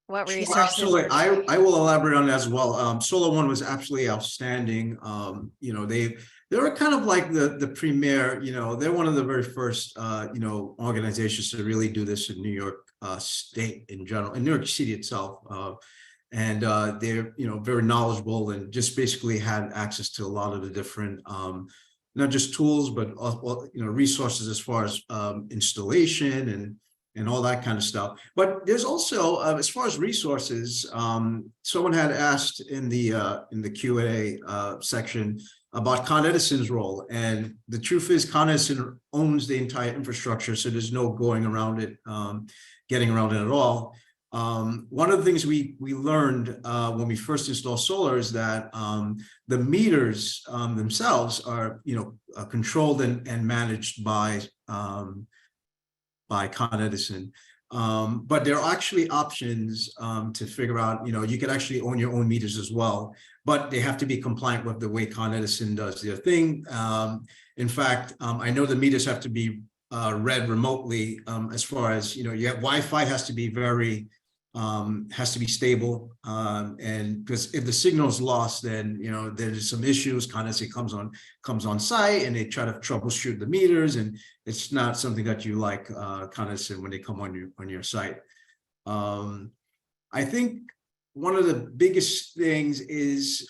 Speaker 2: what
Speaker 6: Sure,
Speaker 2: resources?
Speaker 6: absolutely. I will elaborate on that as well. Solar One was absolutely outstanding. They were kind of like the premier, they're one of the very first, organizations to really do this in New York State in general, in New York City itself. And they're, very knowledgeable and just basically had access to a lot of the different, not just tools, but, resources as far as installation and all that kind of stuff. But there's also, as far as resources, someone had asked in the Q&A section about Con Edison's role. And the truth is Con Edison owns the entire infrastructure, so there's no going around it, getting around it at all. One of the things we learned when we first installed solar is that the meters themselves are, controlled and managed by Con Edison. But there are actually options to figure out, you can actually own your own meters as well, but they have to be compliant with the way Con Edison does their thing. In fact, I know the meters have to be read remotely as far as, your Wi-Fi has to be stable. And because if the signal is lost, then, there's some issues. Con Edison comes on site and they try to troubleshoot the meters, and it's not something that you like Con Edison when they come on your site. I think one of the biggest things is,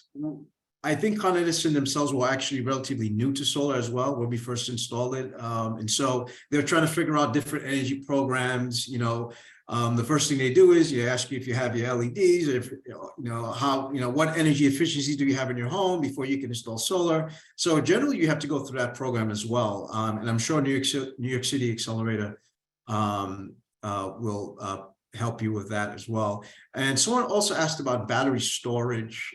Speaker 6: I think Con Edison themselves were actually relatively new to solar as well when we first installed it. And so they're trying to figure out different energy programs. The first thing they do is ask you if you have your LEDs, if what energy efficiency do you have in your home before you can install solar. So generally you have to go through that program as well. And I'm sure New York City Accelerator will help you with that as well. And someone also asked about battery storage.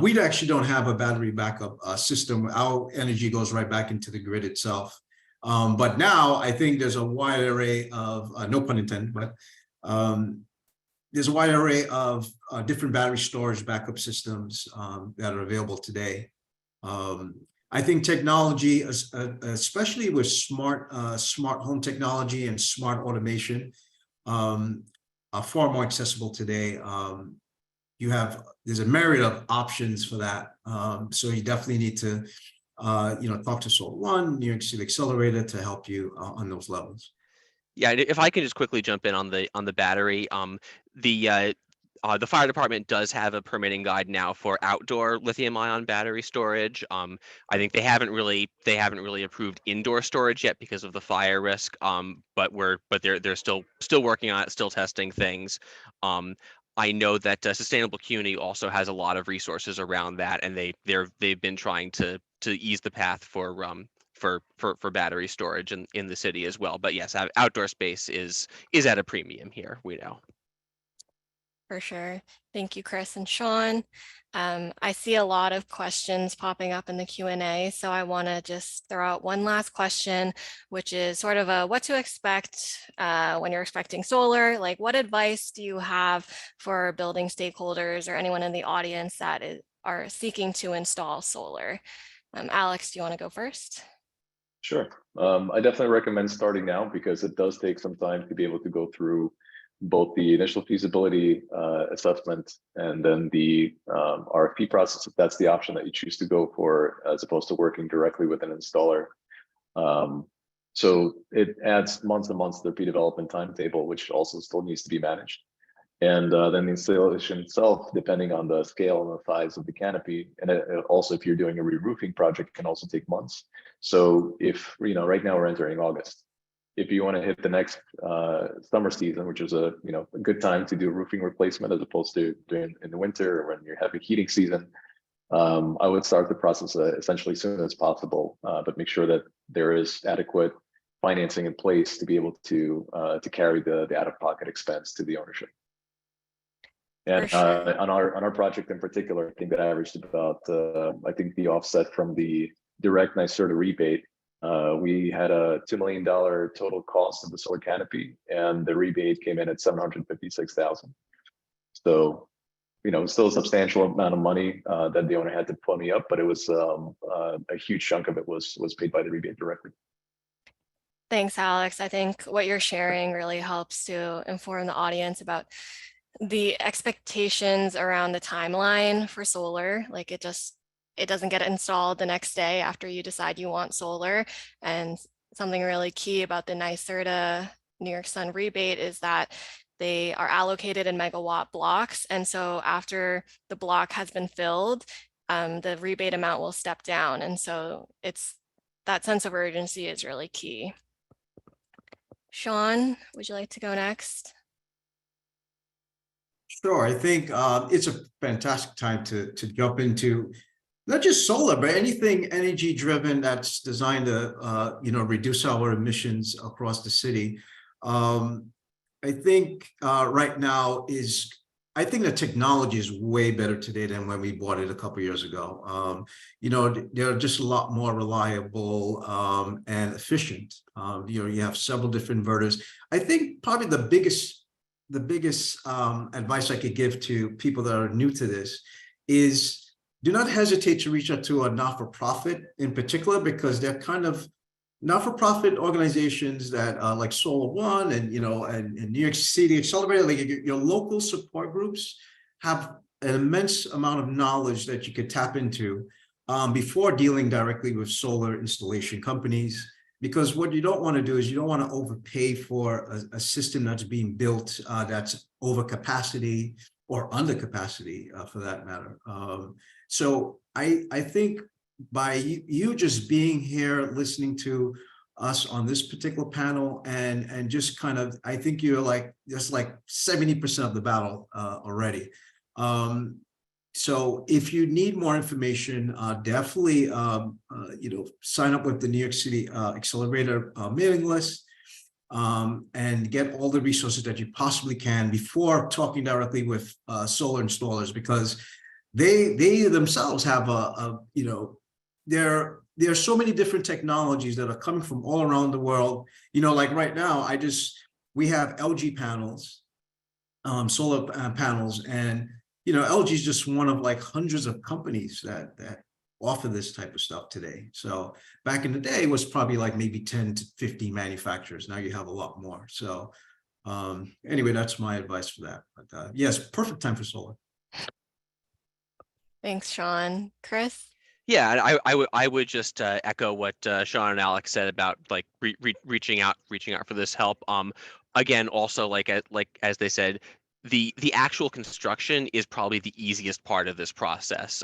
Speaker 6: We actually don't have a battery backup system. Our energy goes right back into the grid itself. But now I think there's a wide array of, no pun intended, but there's a wide array of different battery storage backup systems that are available today. I think technology, especially with smart home technology and smart automation, are far more accessible today. There's a myriad of options for that. So you definitely need to talk to Solar One, New York City Accelerator to help you on those levels.
Speaker 4: Yeah, if I can just quickly jump in on the battery, the fire department does have a permitting guide now for outdoor lithium-ion battery storage. I think they haven't really approved indoor storage yet because of the fire risk. But they're still working on it, still testing things. I know that Sustainable CUNY also has a lot of resources around that, and they've been trying to ease the path for battery storage in the city as well. But yes, outdoor space is at a premium here, we know.
Speaker 2: For sure. Thank you, Chris and Sean. I see a lot of questions popping up in the Q&A, so I want to just throw out one last question, which is sort of a what to expect when you're expecting solar. Like, what advice do you have for building stakeholders or anyone in the audience that are seeking to install solar? Alex, do you want to go first?
Speaker 5: Sure. I definitely recommend starting now because it does take some time to be able to go through both the initial feasibility assessment and then the RFP process, if that's the option that you choose to go for, as opposed to working directly with an installer. So it adds months and months to the pre-development timetable, which also still needs to be managed. And then the installation itself, depending on the scale and the size of the canopy, and also if you're doing a re-roofing project, can also take months. So if, right now we're entering August. If you want to hit the next summer season, which is a good time to do roofing replacement as opposed to doing in the winter or when you're having heating season, I would start the process essentially as soon as possible, but make sure that there is adequate financing in place to be able to carry the out-of-pocket expense to the ownership. And
Speaker 2: Sure.
Speaker 5: on our project in particular, I think that averaged about I think the offset from the direct NYSERDA rebate. We had a $2 million total cost of the solar canopy, and the rebate came in at $756,000. So, still a substantial amount of money that the owner had to pony up, but it was a huge chunk of it was paid by the rebate directly.
Speaker 2: Thanks, Alex. I think what you're sharing really helps to inform the audience about the expectations around the timeline for solar. Like it doesn't get installed the next day after you decide you want solar. And something really key about the NYSERDA New York Sun rebate is that they are allocated in megawatt blocks. And so after the block has been filled, the rebate amount will step down. And so that sense of urgency is really key. Sean, would you like to go next?
Speaker 6: Sure, I think it's a fantastic time to jump into not just solar, but anything energy driven that's designed to reduce our emissions across the city. I think right now I think the technology is way better today than when we bought it a couple of years ago. They're just a lot more reliable and efficient. You have several different inverters. I think probably the biggest advice I could give to people that are new to this is do not hesitate to reach out to a not-for-profit in particular, because they're kind of not-for-profit organizations that like Solar One and New York City Accelerator, like your local support groups have an immense amount of knowledge that you could tap into before dealing directly with solar installation companies. Because what you don't want to do is you don't want to overpay for a system that's being built that's over capacity or under capacity for that matter. So I think by you just being here, listening to us on this particular panel and just kind of, I think you're just like 70% of the battle already. So if you need more information, definitely, sign up with the New York City Accelerator mailing list and get all the resources that you possibly can before talking directly with solar installers, because they themselves have there are so many different technologies that are coming from all around the world. Like right now, we have LG panels, solar panels, and LG is just one of like hundreds of companies that offer this type of stuff today. So back in the day, it was probably like maybe 10 to 15 manufacturers. Now you have a lot more. So anyway, that's my advice for that. But yes, perfect time for solar.
Speaker 2: Thanks, Sean. Chris?
Speaker 4: Yeah, and I would just echo what Sean and Alex said about like reaching out for this help. Again, also like as they said, the actual construction is probably the easiest part of this process.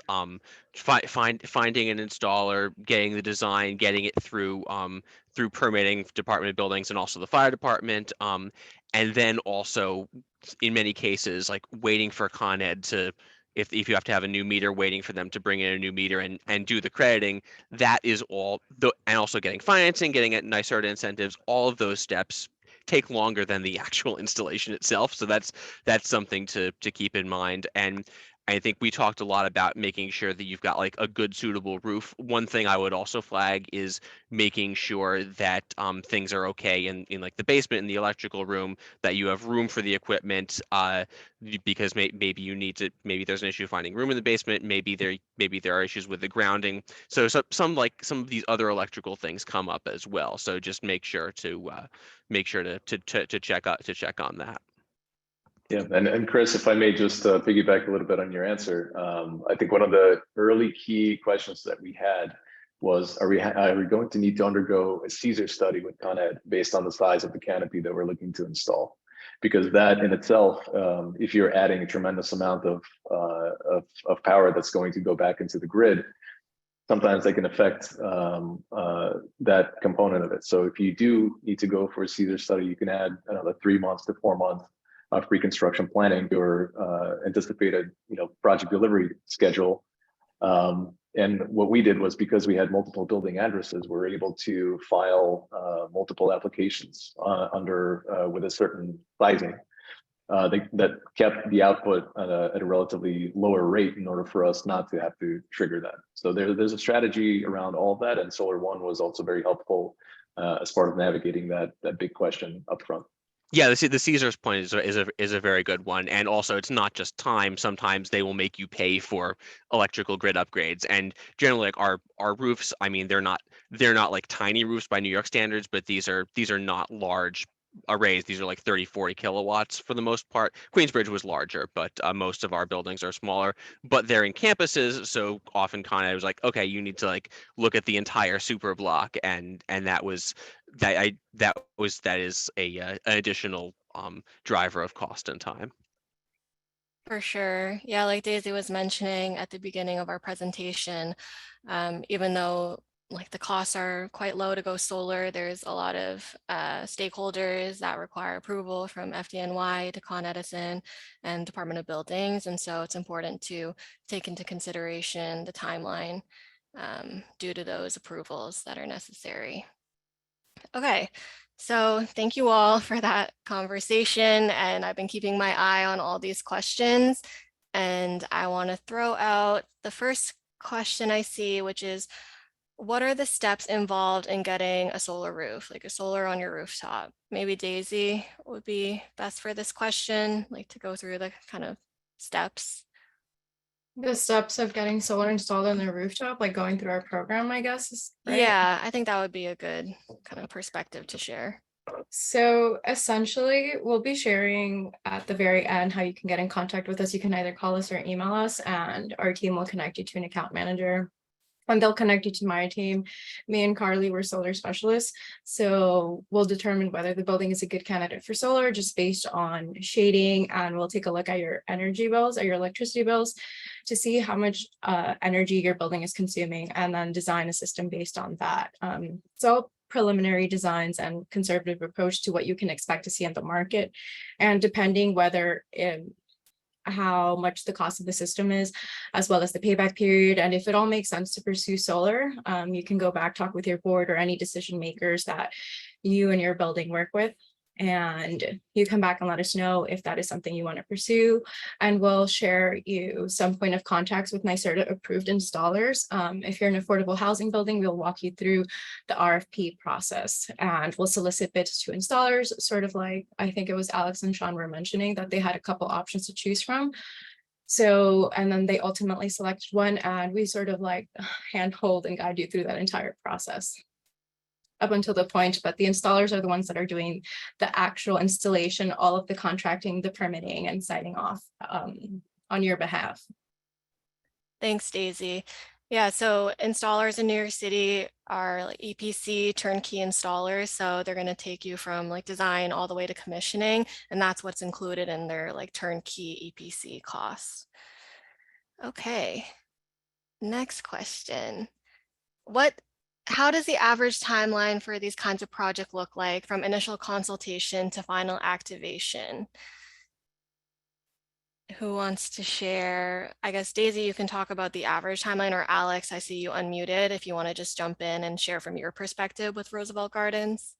Speaker 4: Finding an installer, getting the design, getting it through through permitting, Department of Buildings, and also the fire department. And then also in many cases like waiting for Con Ed to, if you have to have a new meter, waiting for them to bring in a new meter and do the crediting, that is all the, and also getting financing, getting at NYSERDA incentives, all of those steps take longer than the actual installation itself. So that's something to keep in mind. And I think we talked a lot about making sure that you've got like a good suitable roof. One thing I would also flag is making sure that things are okay in like the basement, in the electrical room, that you have room for the equipment, because maybe you need to, maybe there's an issue finding room in the basement, maybe there are issues with the grounding. So some of these other electrical things come up as well. So just make sure to check on that.
Speaker 5: Yeah, and Chris, if I may just piggyback a little bit on your answer, I think one of the early key questions that we had was, are we going to need to undergo a Caesar study with Con Ed based on the size of the canopy that we're looking to install? Because that in itself, if you're adding a tremendous amount of power that's going to go back into the grid, sometimes they can affect that component of it. So if you do need to go for a Caesar study, you can add another 3 months to 4 months of pre-construction planning, your anticipated project delivery schedule. And what we did was, because we had multiple building addresses, we were able to file multiple applications under with a certain sizing that kept the output at a relatively lower rate in order for us not to have to trigger that. So there's a strategy around all of that, and Solar One was also very helpful as part of navigating that big question up front.
Speaker 4: Yeah, the Caesar's point is a very good one, and also it's not just time. Sometimes they will make you pay for electrical grid upgrades, and generally, like our roofs, I mean, they're not like tiny roofs by New York standards, but these are not large arrays. These are like 30, 40 kilowatts for the most part. Queensbridge was larger, but most of our buildings are smaller. But they're in campuses, so often Con Ed was like, okay, you need to like look at the entire super block, and that is an additional driver of cost and time.
Speaker 2: For sure. Yeah, like Daisy was mentioning at the beginning of our presentation, even though like the costs are quite low to go solar, there's a lot of stakeholders that require approval, from FDNY to Con Edison and Department of Buildings. And so it's important to take into consideration the timeline due to those approvals that are necessary. Okay, so thank you all for that conversation, and I've been keeping my eye on all these questions, and I want to throw out the first question I see, which is, what are the steps involved in getting a solar roof, like a solar on your rooftop? Maybe Daisy would be best for this question, like to go through the kind of steps.
Speaker 3: The steps of getting solar installed on the rooftop, like going through our program, I guess, right?
Speaker 2: Yeah, I think that would be a good kind of perspective to share.
Speaker 3: So essentially, we'll be sharing at the very end how you can get in contact with us. You can either call us or email us, and our team will connect you to an account manager. And they'll connect you to my team. Me and Carly were solar specialists. So we'll determine whether the building is a good candidate for solar just based on shading. And we'll take a look at your energy bills or your electricity bills to see how much energy your building is consuming, and then design a system based on that. So preliminary designs and conservative approach to what you can expect to see in the market. And depending whether how much the cost of the system is, as well as the payback period. And if it all makes sense to pursue solar, you can go back, talk with your board or any decision makers that you and your building work with. And you come back and let us know if that is something you want to pursue. And we'll share you some point of contacts with NYSERDA approved installers. If you're an affordable housing building, we'll walk you through the RFP process, and we'll solicit bids to installers, sort of like, I think it was Alex and Sean were mentioning that they had a couple options to choose from. So, and then they ultimately selected one, and we sort of like handhold and guide you through that entire process up until the point, but the installers are the ones that are doing the actual installation, all of the contracting, the permitting, and signing off on your behalf.
Speaker 2: Thanks, Daisy. Yeah, so installers in New York City are like EPC turnkey installers. So they're going to take you from like design all the way to commissioning, and that's what's included in their like turnkey EPC costs. Okay, next question. How does the average timeline for these kinds of projects look like from initial consultation to final activation? Who wants to share? I guess Daisy, you can talk about the average timeline, or Alex, I see you unmuted. If you want to just jump in and share from your perspective with Roosevelt Gardens,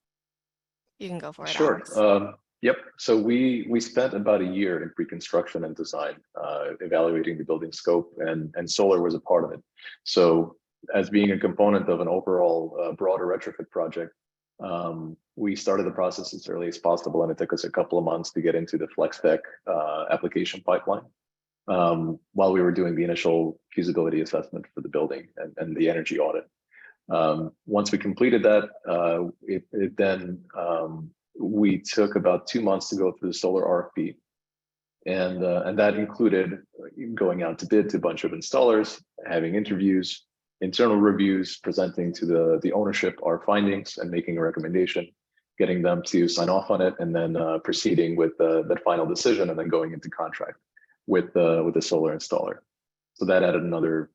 Speaker 2: you can go for it,
Speaker 5: Sure.
Speaker 2: Alex.
Speaker 5: Yep. So we spent about a year in pre-construction and design, evaluating the building scope, and solar was a part of it. So as being a component of an overall broader retrofit project, we started the process as early as possible, and it took us a couple of months to get into the FlexTech application pipeline, while we were doing the initial feasibility assessment for the building and the energy audit. Once we completed that, we took about 2 months to go through the solar RFP, and that included going out to bid to a bunch of installers, having interviews, internal reviews, presenting to the ownership our findings and making a recommendation, getting them to sign off on it, and then proceeding with that final decision, and then going into contract with the solar installer. So that added another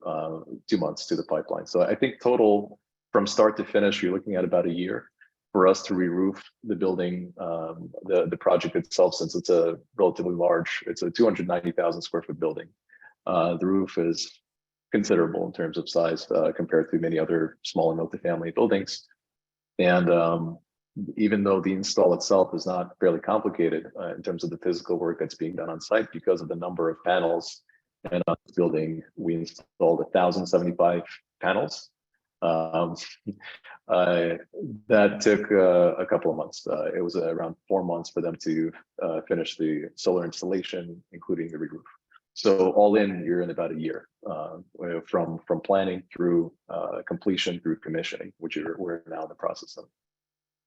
Speaker 5: 2 months to the pipeline. So I think total from start to finish, you're looking at about a year for us to re-roof the building, the project itself, since it's a relatively large, it's a 290,000 square foot building. The roof is considerable in terms of size compared to many other smaller multifamily buildings. And even though the install itself is not fairly complicated in terms of the physical work that's being done on site, because of the number of panels, and on this building, we installed 1,075 panels. That took a couple of months. It was around 4 months for them to finish the solar installation, including the re-roof. So all in, you're in about a year from planning through completion through commissioning, which we're now in the process of.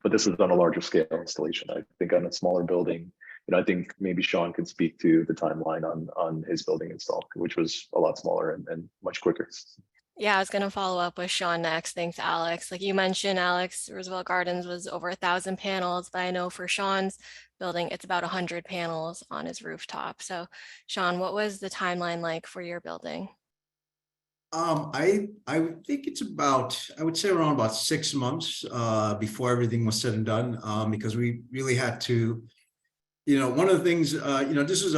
Speaker 5: But this is on a larger scale installation. I think on a smaller building, I think maybe Sean could speak to the timeline on his building install, which was a lot smaller and much quicker.
Speaker 2: Yeah, I was going to follow up with Sean next. Thanks, Alex. Like you mentioned, Alex, Roosevelt Gardens was over 1,000 panels, but I know for Sean's building, it's about 100 panels on his rooftop. So Sean, what was the timeline like for your building?
Speaker 6: I think it's about, I would say around about 6 months before everything was said and done, because we really had to, one of the things, this is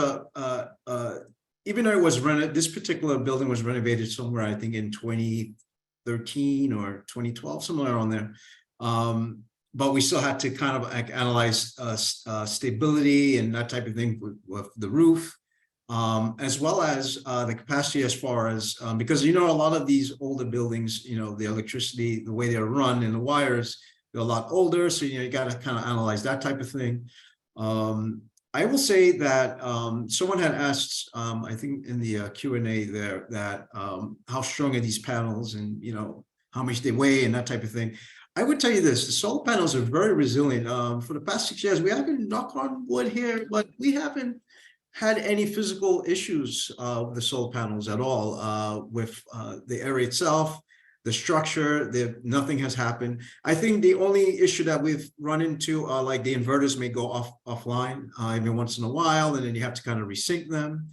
Speaker 6: even though it was renovated, this particular building was renovated somewhere, I think in 2013 or 2012, somewhere around there. But we still had to kind of analyze stability and that type of thing with the roof, as well as the capacity as far as, because, a lot of these older buildings, the electricity, the way they're run and the wires, they're a lot older. So, you got to kind of analyze that type of thing. I will say that someone had asked, I think in the Q&A there, that how strong are these panels, and how much they weigh and that type of thing. I would tell you this: the solar panels are very resilient. For the past 6 years, we haven't, knock on wood here, but we haven't had any physical issues with the solar panels at all. With the area itself, the structure, nothing has happened. I think the only issue that we've run into are like the inverters may go offline every once in a while, and then you have to kind of resync them.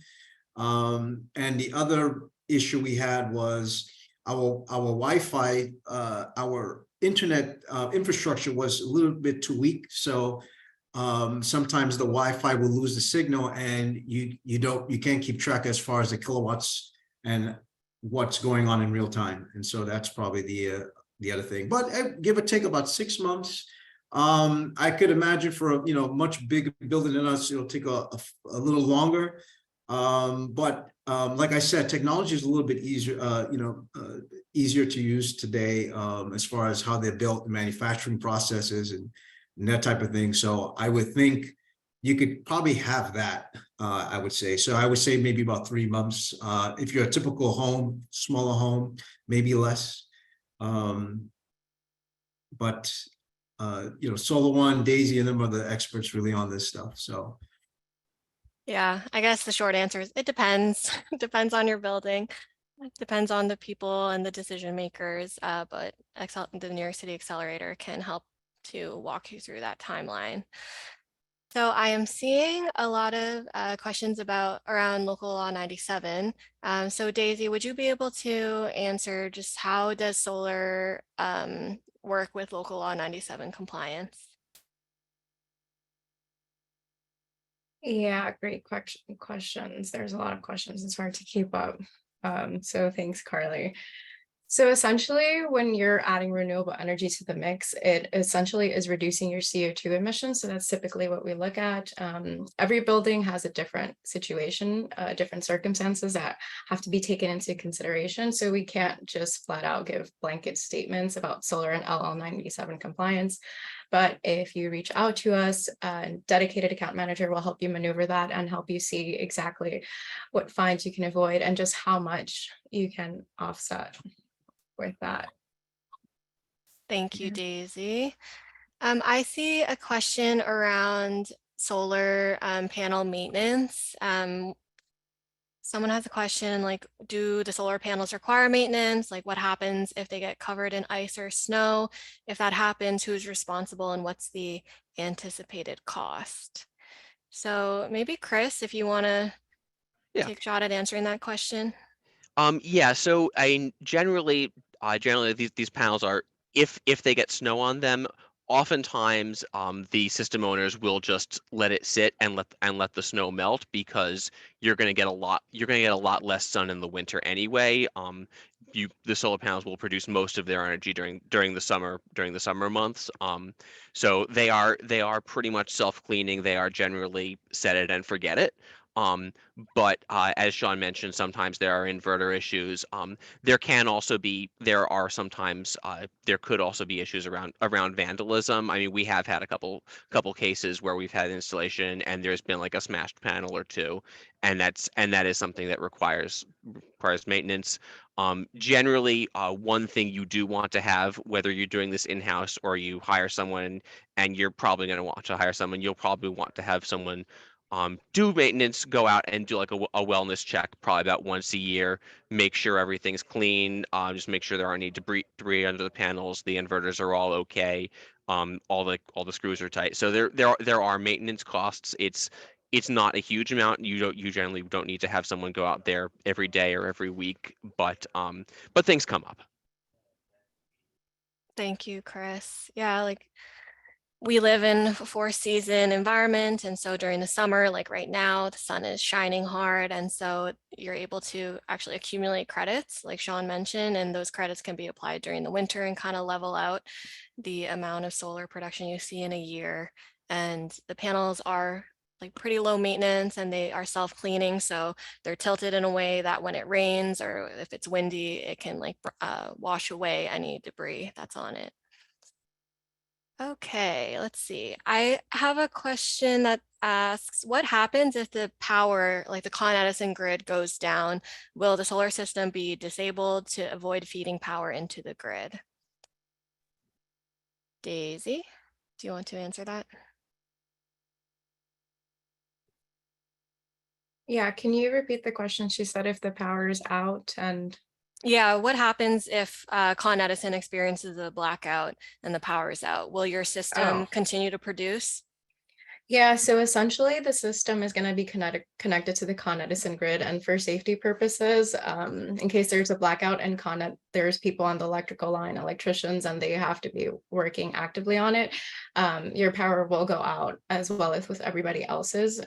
Speaker 6: And the other issue we had was our Wi-Fi, our internet infrastructure was a little bit too weak. So sometimes the Wi-Fi will lose the signal, and you can't keep track as far as the kilowatts and what's going on in real time. And so that's probably the other thing, but give or take about 6 months. I could imagine for a much bigger building than us, it'll take a little longer. But like I said, technology is a little bit easier, easier to use today, as far as how they're built, the manufacturing processes and that type of thing. So I would think you could probably have that, I would say. So I would say maybe about 3 months. If you're a typical home, smaller home, maybe less. But Solar One, Daisy, and them are the experts really on this stuff. So
Speaker 2: yeah, I guess the short answer is it depends. It depends on your building. Depends on the people and the decision makers, but the New York City Accelerator can help to walk you through that timeline. So I am seeing a lot of questions around Local Law 97. So Daisy, would you be able to answer just how does solar work with Local Law 97 compliance?
Speaker 3: Yeah, great questions. There's a lot of questions. It's hard to keep up. So thanks, Carly. So essentially, when you're adding renewable energy to the mix, it essentially is reducing your CO2 emissions. So that's typically what we look at. Every building has a different situation, different circumstances that have to be taken into consideration. So we can't just flat out give blanket statements about solar and LL 97 compliance. But if you reach out to us, a dedicated account manager will help you maneuver that and help you see exactly what fines you can avoid and just how much you can offset with that.
Speaker 2: Thank you, Daisy. I see a question around solar panel maintenance. Someone has a question like, do the solar panels require maintenance? Like what happens if they get covered in ice or snow? If that happens, who's responsible and what's the anticipated cost? So maybe Chris, if you want to take a shot at answering that question.
Speaker 4: Yeah, so generally these panels are, if they get snow on them, oftentimes the system owners will just let it sit and let the snow melt, because you're going to get a lot less sun in the winter anyway. The solar panels will produce most of their energy during the summer months. So they are pretty much self-cleaning. They are generally set it and forget it. But as Sean mentioned, sometimes there are inverter issues. There could also be issues around vandalism. I mean, we have had a couple cases where we've had installation and there's been like a smashed panel or two, and that is something that requires maintenance. Generally, one thing you do want to have, whether you're doing this in-house or you hire someone, and you're probably going to want to hire someone, you'll probably want to have someone do maintenance, go out and do like a wellness check probably about once a year, make sure everything's clean, just make sure there aren't any debris under the panels, the inverters are all okay, all the screws are tight. So there are maintenance costs. It's not a huge amount. You generally don't need to have someone go out there every day or every week, but things come up.
Speaker 2: Thank you, Chris. Yeah, like we live in a 4-season environment. And so during the summer, like right now, the sun is shining hard. And so you're able to actually accumulate credits, like Sean mentioned, and those credits can be applied during the winter and kind of level out the amount of solar production you see in a year. And the panels are like pretty low maintenance and they are self-cleaning. So they're tilted in a way that when it rains or if it's windy, it can like wash away any debris that's on it. Okay, let's see. I have a question that asks, what happens if the power, like the Con Edison grid, goes down? Will the solar system be disabled to avoid feeding power into the grid? Daisy, do you want to answer that?
Speaker 3: Yeah, can you repeat the question? She said if the power is out and...
Speaker 2: Yeah, what happens if Con Edison experiences a blackout and the power is out? Will your system continue to produce?
Speaker 3: Yeah, so essentially the system is going to be connected to the Con Edison grid, and for safety purposes, in case there's a blackout and there's people on the electrical line, electricians, and they have to be working actively on it, your power will go out as well as with everybody else's.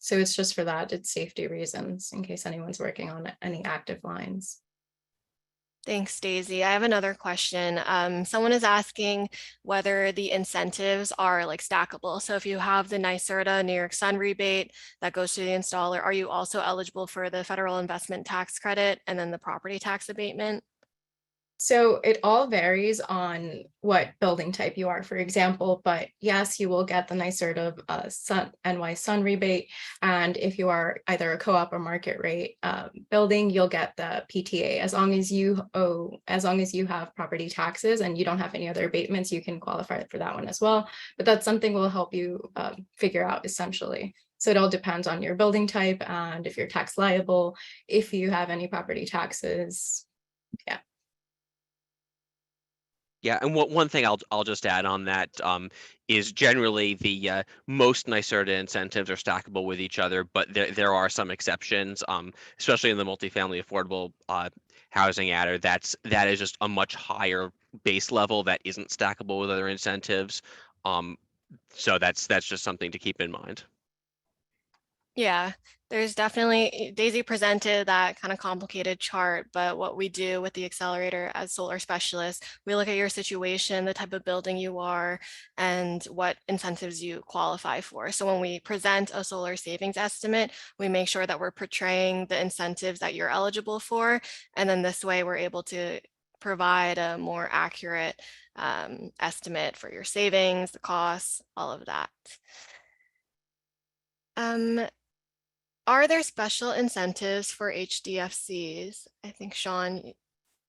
Speaker 3: So it's just for that, it's safety reasons in case anyone's working on any active lines.
Speaker 2: Thanks, Daisy. I have another question. Someone is asking whether the incentives are like stackable. So if you have the NYSERDA New York Sun rebate that goes to the installer, are you also eligible for the federal investment tax credit and then the property tax abatement?
Speaker 3: So it all varies on what building type you are, for example, but yes, you will get the NYSERDA NY Sun rebate. And if you are either a co-op or market rate building, you'll get the PTA. As long as you have property taxes and you don't have any other abatements, you can qualify for that one as well. But that's something we'll help you figure out essentially. So it all depends on your building type and if you're tax liable, if you have any property taxes. Yeah.
Speaker 4: Yeah, and one thing I'll just add on that is generally the most NYSERDA incentives are stackable with each other, but there are some exceptions, especially in the multifamily affordable housing adder. That is just a much higher base level that isn't stackable with other incentives. So that's just something to keep in mind.
Speaker 2: Yeah, there's definitely, Daisy presented that kind of complicated chart, but what we do with the accelerator as solar specialists, we look at your situation, the type of building you are, and what incentives you qualify for. So when we present a solar savings estimate, we make sure that we're portraying the incentives that you're eligible for. And then this way we're able to provide a more accurate estimate for your savings, the costs, all of that. Are there special incentives for HDFCs? I think, Sean,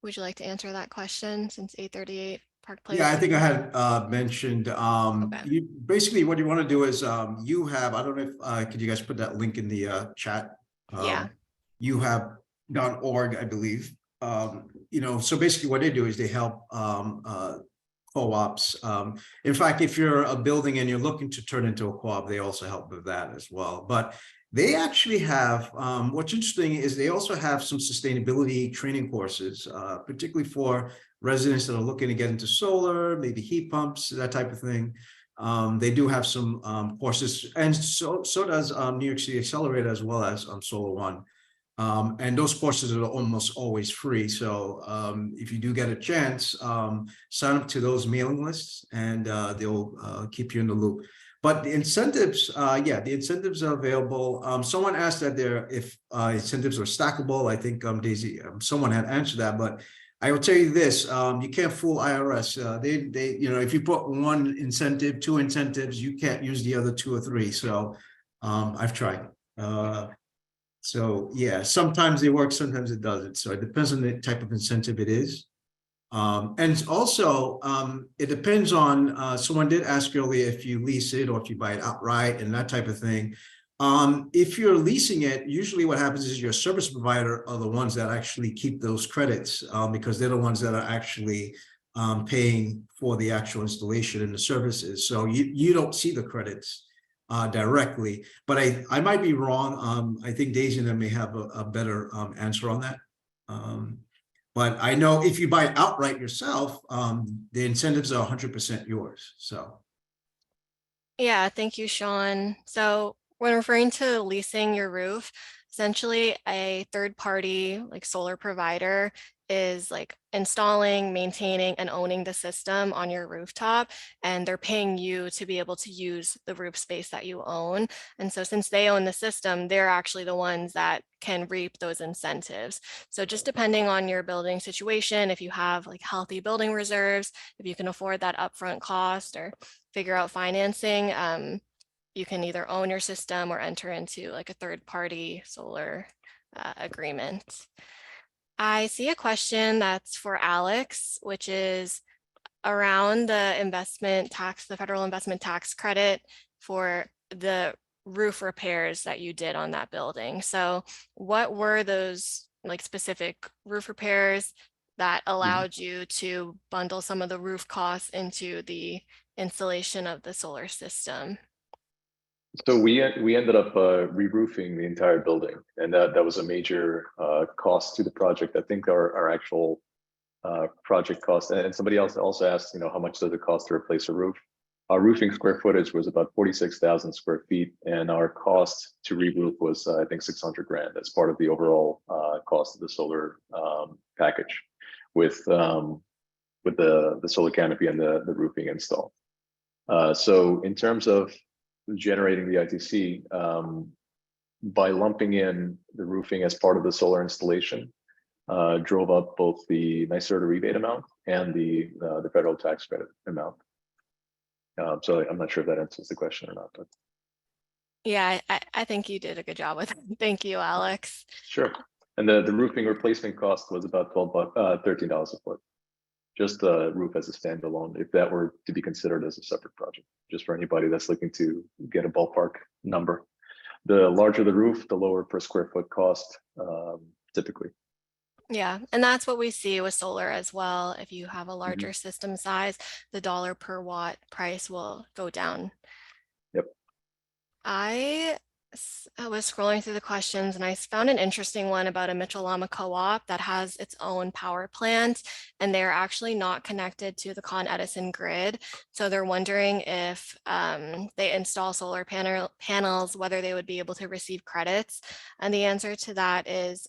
Speaker 2: would you like to answer that question since 838 Park Place?
Speaker 6: Yeah, I think I had mentioned,
Speaker 2: Okay.
Speaker 6: you basically what you want to do is you have, I don't know if could you guys put that link in the chat?
Speaker 2: Yeah.
Speaker 6: You have .org, I believe. You know, so basically what they do is they help co-ops. In fact, if you're a building and you're looking to turn into a co-op, they also help with that as well. But they actually have, what's interesting is they also have some sustainability training courses, particularly for residents that are looking to get into solar, maybe heat pumps, that type of thing. They do have some courses, and so does New York City Accelerator as well as Solar One. And those courses are almost always free. So if you do get a chance, sign up to those mailing lists and they'll keep you in the loop. But the incentives, yeah, the incentives are available. Someone asked that if incentives are stackable. I think Daisy, someone had answered that, but I will tell you this: you can't fool IRS. They, you know, if you put one incentive, two incentives, you can't use the other two or three. So I've tried. So yeah, sometimes they work, sometimes it doesn't. So it depends on the type of incentive it is. And also, it depends on, someone did ask earlier if you lease it or if you buy it outright and that type of thing. If you're leasing it, usually what happens is your service provider are the ones that actually keep those credits because they're the ones that are actually paying for the actual installation and the services. So you don't see the credits directly, but I might be wrong. I think Daisy and them may have a better answer on that. But I know if you buy it outright yourself, the incentives are 100% yours. So.
Speaker 2: Yeah, thank you, Sean. So when referring to leasing your roof, essentially a third party like solar provider is like installing, maintaining, and owning the system on your rooftop, and they're paying you to be able to use the roof space that you own. And so since they own the system, they're actually the ones that can reap those incentives. So just depending on your building situation, if you have like healthy building reserves, if you can afford that upfront cost or figure out financing, you can either own your system or enter into like a third party solar agreement. I see a question that's for Alex, which is around the investment tax, the federal investment tax credit for the roof repairs that you did on that building. So what were those like specific roof repairs that allowed you to bundle some of the roof costs into the installation of the solar system?
Speaker 5: So we ended up re-roofing the entire building, and that was a major cost to the project. I think our actual project cost, and somebody else also asked, you know, how much does it cost to replace a roof? Our roofing square footage was about 46,000 square feet, and our cost to re-roof was I think 600 grand as part of the overall cost of the solar package, with the solar canopy and the roofing install. So in terms of generating the ITC, by lumping in the roofing as part of the solar installation, drove up both the NYSERDA rebate amount and the federal tax credit amount. So I'm not sure if that answers the question or not, but
Speaker 2: Yeah, I think you did a good job with it. Thank you, Alex.
Speaker 5: sure. And the roofing replacement cost was about $13 a foot. Just the roof as a standalone, if that were to be considered as a separate project, just for anybody that's looking to get a ballpark number. the larger the roof, the lower per square foot cost, typically.
Speaker 2: Yeah, and that's what we see with solar as well. If you have a larger system size, the dollar per watt price will go down.
Speaker 5: Yep.
Speaker 2: I was scrolling through the questions and I found an interesting one about a Mitchell-Lama co-op that has its own power plant, and they're actually not connected to the Con Edison grid. So they're wondering if they install solar panels, whether they would be able to receive credits. And the answer to that is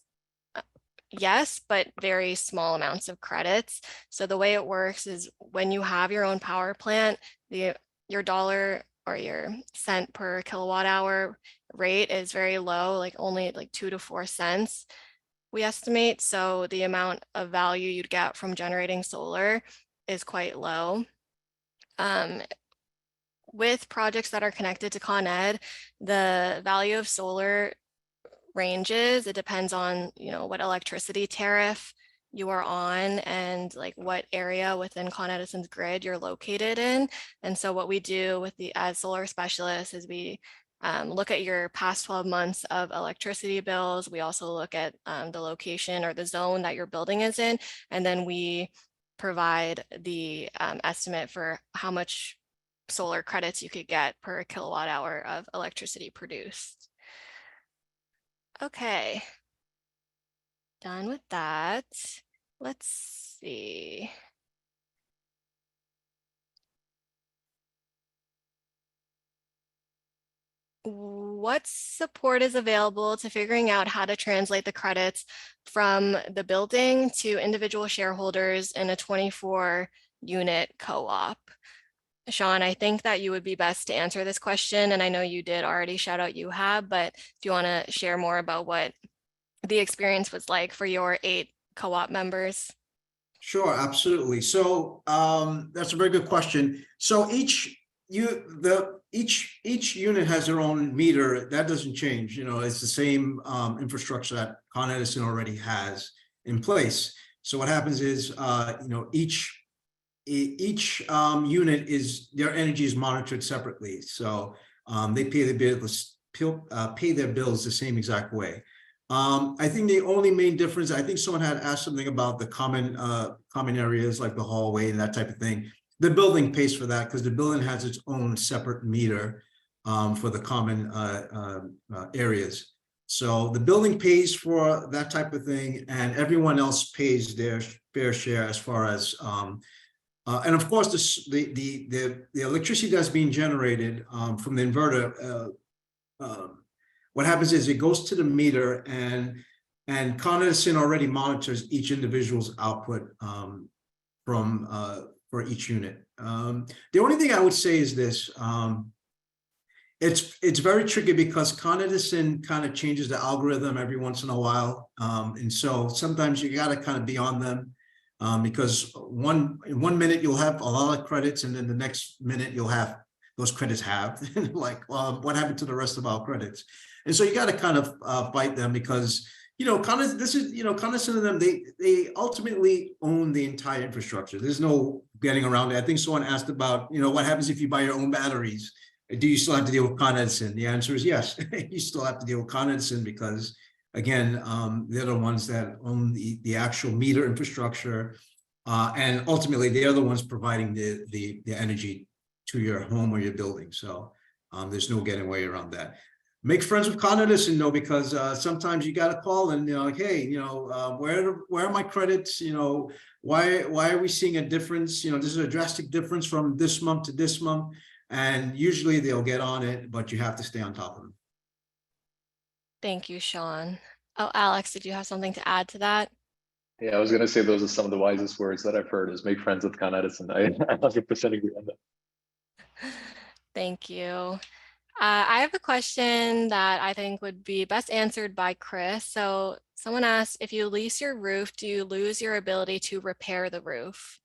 Speaker 2: yes, but very small amounts of credits. So the way it works is when you have your own power plant, your dollar or your cent per kilowatt hour rate is very low, like only like 2 to 4 cents, we estimate. So the amount of value you'd get from generating solar is quite low. With projects that are connected to Con Ed, the value of solar ranges. It depends on, what electricity tariff you are on and like what area within Con Edison's grid you're located in. And so what we do as solar specialists is we look at your past 12 months of electricity bills. We also look at the location or the zone that your building is in, and then we provide the estimate for how much solar credits you could get per kilowatt hour of electricity produced. Okay, done with that. Let's see. What support is available to figuring out how to translate the credits from the building to individual shareholders in a 24-unit co-op? Sean, I think that you would be best to answer this question, and I know you did already shout out UHAB, but do you want to share more about what the experience was like for your 8 co-op members?
Speaker 6: Sure, absolutely. So that's a very good question. So each unit has their own meter. That doesn't change. It's the same infrastructure that Con Edison already has in place. So what happens is, each unit their energy is monitored separately. So they pay their bills the same exact way. I think the only main difference, I think someone had asked something about the common areas like the hallway and that type of thing. The building pays for that because the building has its own separate meter for the common areas. So the building pays for that type of thing, and everyone else pays their fair share as far as and of course, the electricity that's being generated from the inverter, what happens is it goes to the meter, and Con Edison already monitors each individual's output for each unit. The only thing I would say is this: it's very tricky because Con Edison kind of changes the algorithm every once in a while, and so sometimes you got to kind of be on them. Because in 1 minute you'll have a lot of credits, and then the next minute you'll have those credits halved. Like, what happened to the rest of our credits? And so you got to kind of fight them because Con Edison and them, they ultimately own the entire infrastructure. There's no getting around it. I think someone asked about what happens if you buy your own batteries. Do you still have to deal with Con Edison? The answer is yes. You still have to deal with Con Edison because, again, they're the ones that own the actual meter infrastructure, and ultimately they're the ones providing the energy to your home or your building. So there's no getting away around that. Make friends with Con Edison, though, because sometimes you got to call and like, hey, where are my credits? Why are we seeing a difference? This is a drastic difference from this month to this month, and usually they'll get on it, but you have to stay on top of them.
Speaker 2: Thank you, Sean. Oh, Alex, did you have something to add to that?
Speaker 5: Yeah, I was going to say those are some of the wisest words that I've heard is make friends with Con Edison. I 100% agree on that.
Speaker 2: Thank you. I have a question that I think would be best answered by Chris. So someone asked, if you lease your roof, do you lose your ability to repair the roof?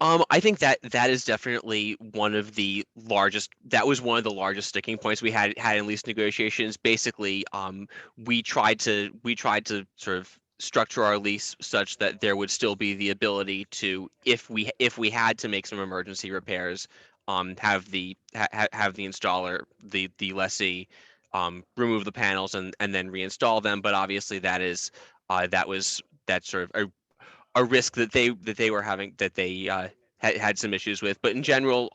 Speaker 4: I think that is definitely one of the largest. That was one of the largest sticking points we had in lease negotiations. Basically, we tried to sort of structure our lease such that there would still be the ability to, if we had to make some emergency repairs, have the installer, the lessee, remove the panels and then reinstall them. But obviously that's sort of a risk that they were having, that they had some issues with. But in general,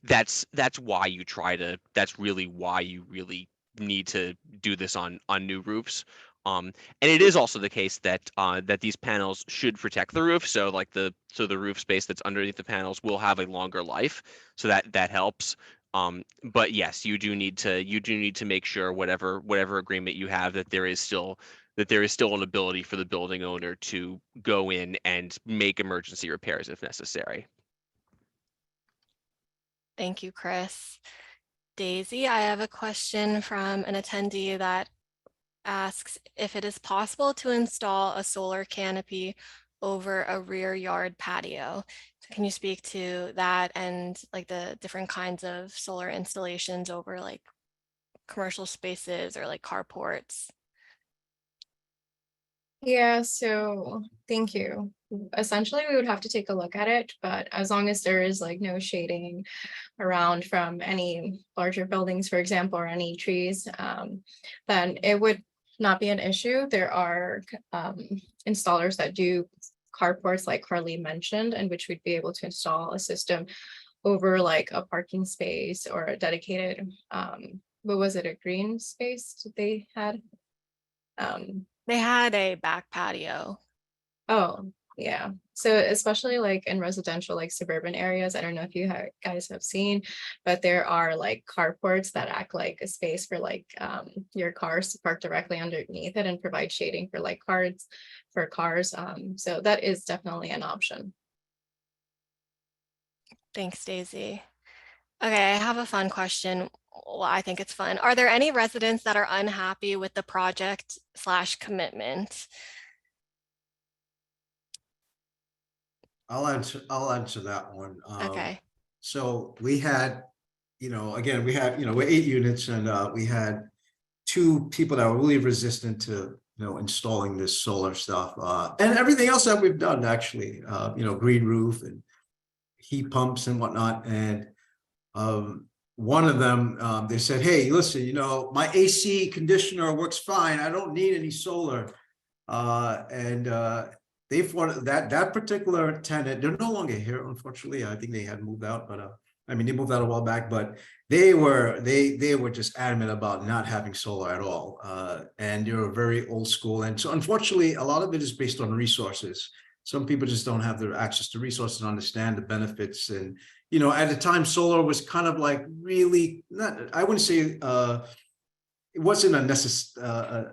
Speaker 4: that's why you try to, that's really why you really need to do this on new roofs. And it is also the case that that these panels should protect the roof. So like the roof space that's underneath the panels will have a longer life. So that helps. But yes, you do need to make sure whatever agreement you have, that there is still an ability for the building owner to go in and make emergency repairs if necessary.
Speaker 2: Thank you, Chris. Daisy, I have a question from an attendee that asks if it is possible to install a solar canopy over a rear yard patio. So can you speak to that and like the different kinds of solar installations over like commercial spaces or like carports?
Speaker 3: Yeah, so thank you. Essentially, we would have to take a look at it, but as long as there is like no shading around from any larger buildings, for example, or any trees, then it would not be an issue. There are installers that do carports like Carly mentioned, in which we'd be able to install a system over like a parking space or a dedicated, what was it, a green space that they had?
Speaker 2: They had a back patio.
Speaker 3: Oh, yeah. So especially like in residential, like suburban areas, I don't know if you guys have seen, but there are like carports that act like a space for like your cars to park directly underneath it and provide shading for like cars. So that is definitely an option.
Speaker 2: Thanks, Daisy. Okay, I have a fun question. Well, I think it's fun. Are there any residents that are unhappy with the project / commitment?
Speaker 6: I'll answer that one.
Speaker 2: Okay.
Speaker 6: So we had, again, we're 8 units, and we had 2 people that were really resistant to, installing this solar stuff, and everything else that we've done, actually, green roof and heat pumps and whatnot. And one of them, they said, hey, listen, my AC conditioner works fine. I don't need any solar. And they thought that particular tenant, they're no longer here, unfortunately. I think they had moved out, but they moved out a while back, but they were just adamant about not having solar at all. And they were very old school. And so unfortunately, a lot of it is based on resources. Some people just don't have the access to resources and understand the benefits. And, at the time, solar was kind of like really not, I wouldn't say, it wasn't a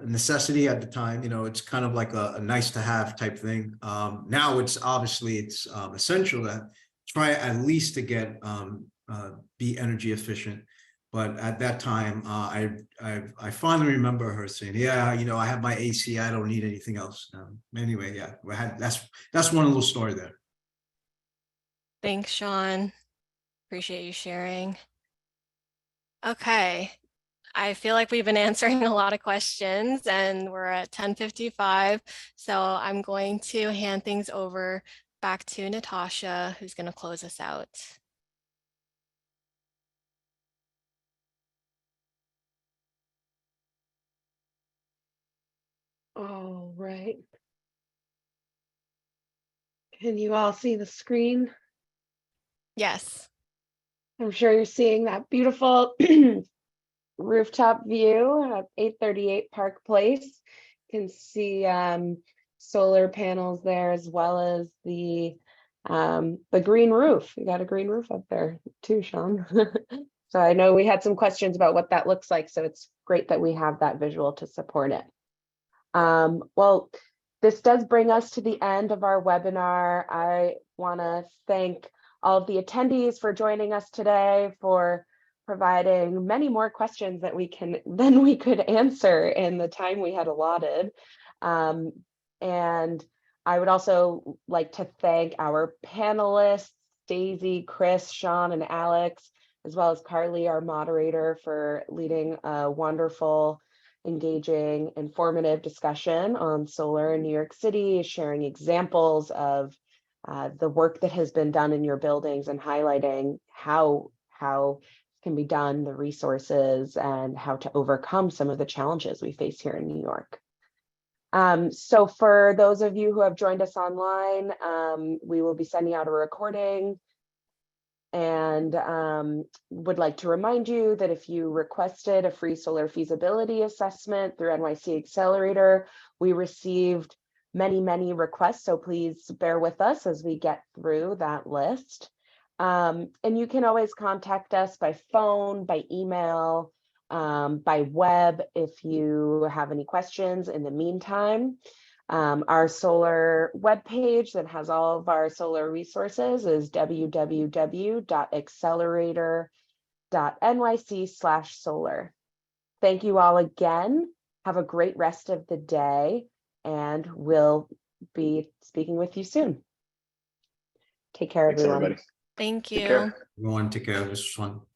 Speaker 6: necessity at the time. It's kind of like a nice to have type thing. Now it's essential to try at least to get be energy efficient. But at that time, I fondly remember her saying, yeah, I have my AC, I don't need anything else. Anyway, yeah, that's one little story there.
Speaker 2: Thanks, Sean. Appreciate you sharing. Okay. I feel like we've been answering a lot of questions and we're at 10:55. So I'm going to hand things over back to Natasha, who's going to close us out.
Speaker 1: All right. Can you all see the screen?
Speaker 2: Yes.
Speaker 1: I'm sure you're seeing that beautiful rooftop view of 838 Park Place. You can see solar panels there, as well as the green roof. You got a green roof up there too, Sean. So I know we had some questions about what that looks like, so it's great that we have that visual to support it. Well, this does bring us to the end of our webinar. I want to thank all of the attendees for joining us today, for providing many more questions than we could answer in the time we had allotted. And I would also like to thank our panelists, Daisy, Chris, Sean, and Alex, as well as Carly, our moderator, for leading a wonderful, engaging, informative discussion on solar in New York City, sharing examples of the work that has been done in your buildings and highlighting how it can be done, the resources, and how to overcome some of the challenges we face here in New York. So for those of you who have joined us online, we will be sending out a recording, and would like to remind you that if you requested a free solar feasibility assessment through NYC Accelerator, we received many requests, so please bear with us as we get through that list. And you can always contact us by phone, by email, by web if you have any questions. In the meantime, our solar webpage that has all of our solar resources is www.accelerator.nyc/solar. Thank you all again. Have a great rest of the day, and we'll be speaking with you soon. Take care,
Speaker 5: Thanks,
Speaker 1: everyone.
Speaker 5: everybody.
Speaker 2: Thank
Speaker 5: Take
Speaker 2: you.
Speaker 5: care.
Speaker 6: Everyone, take care of this one.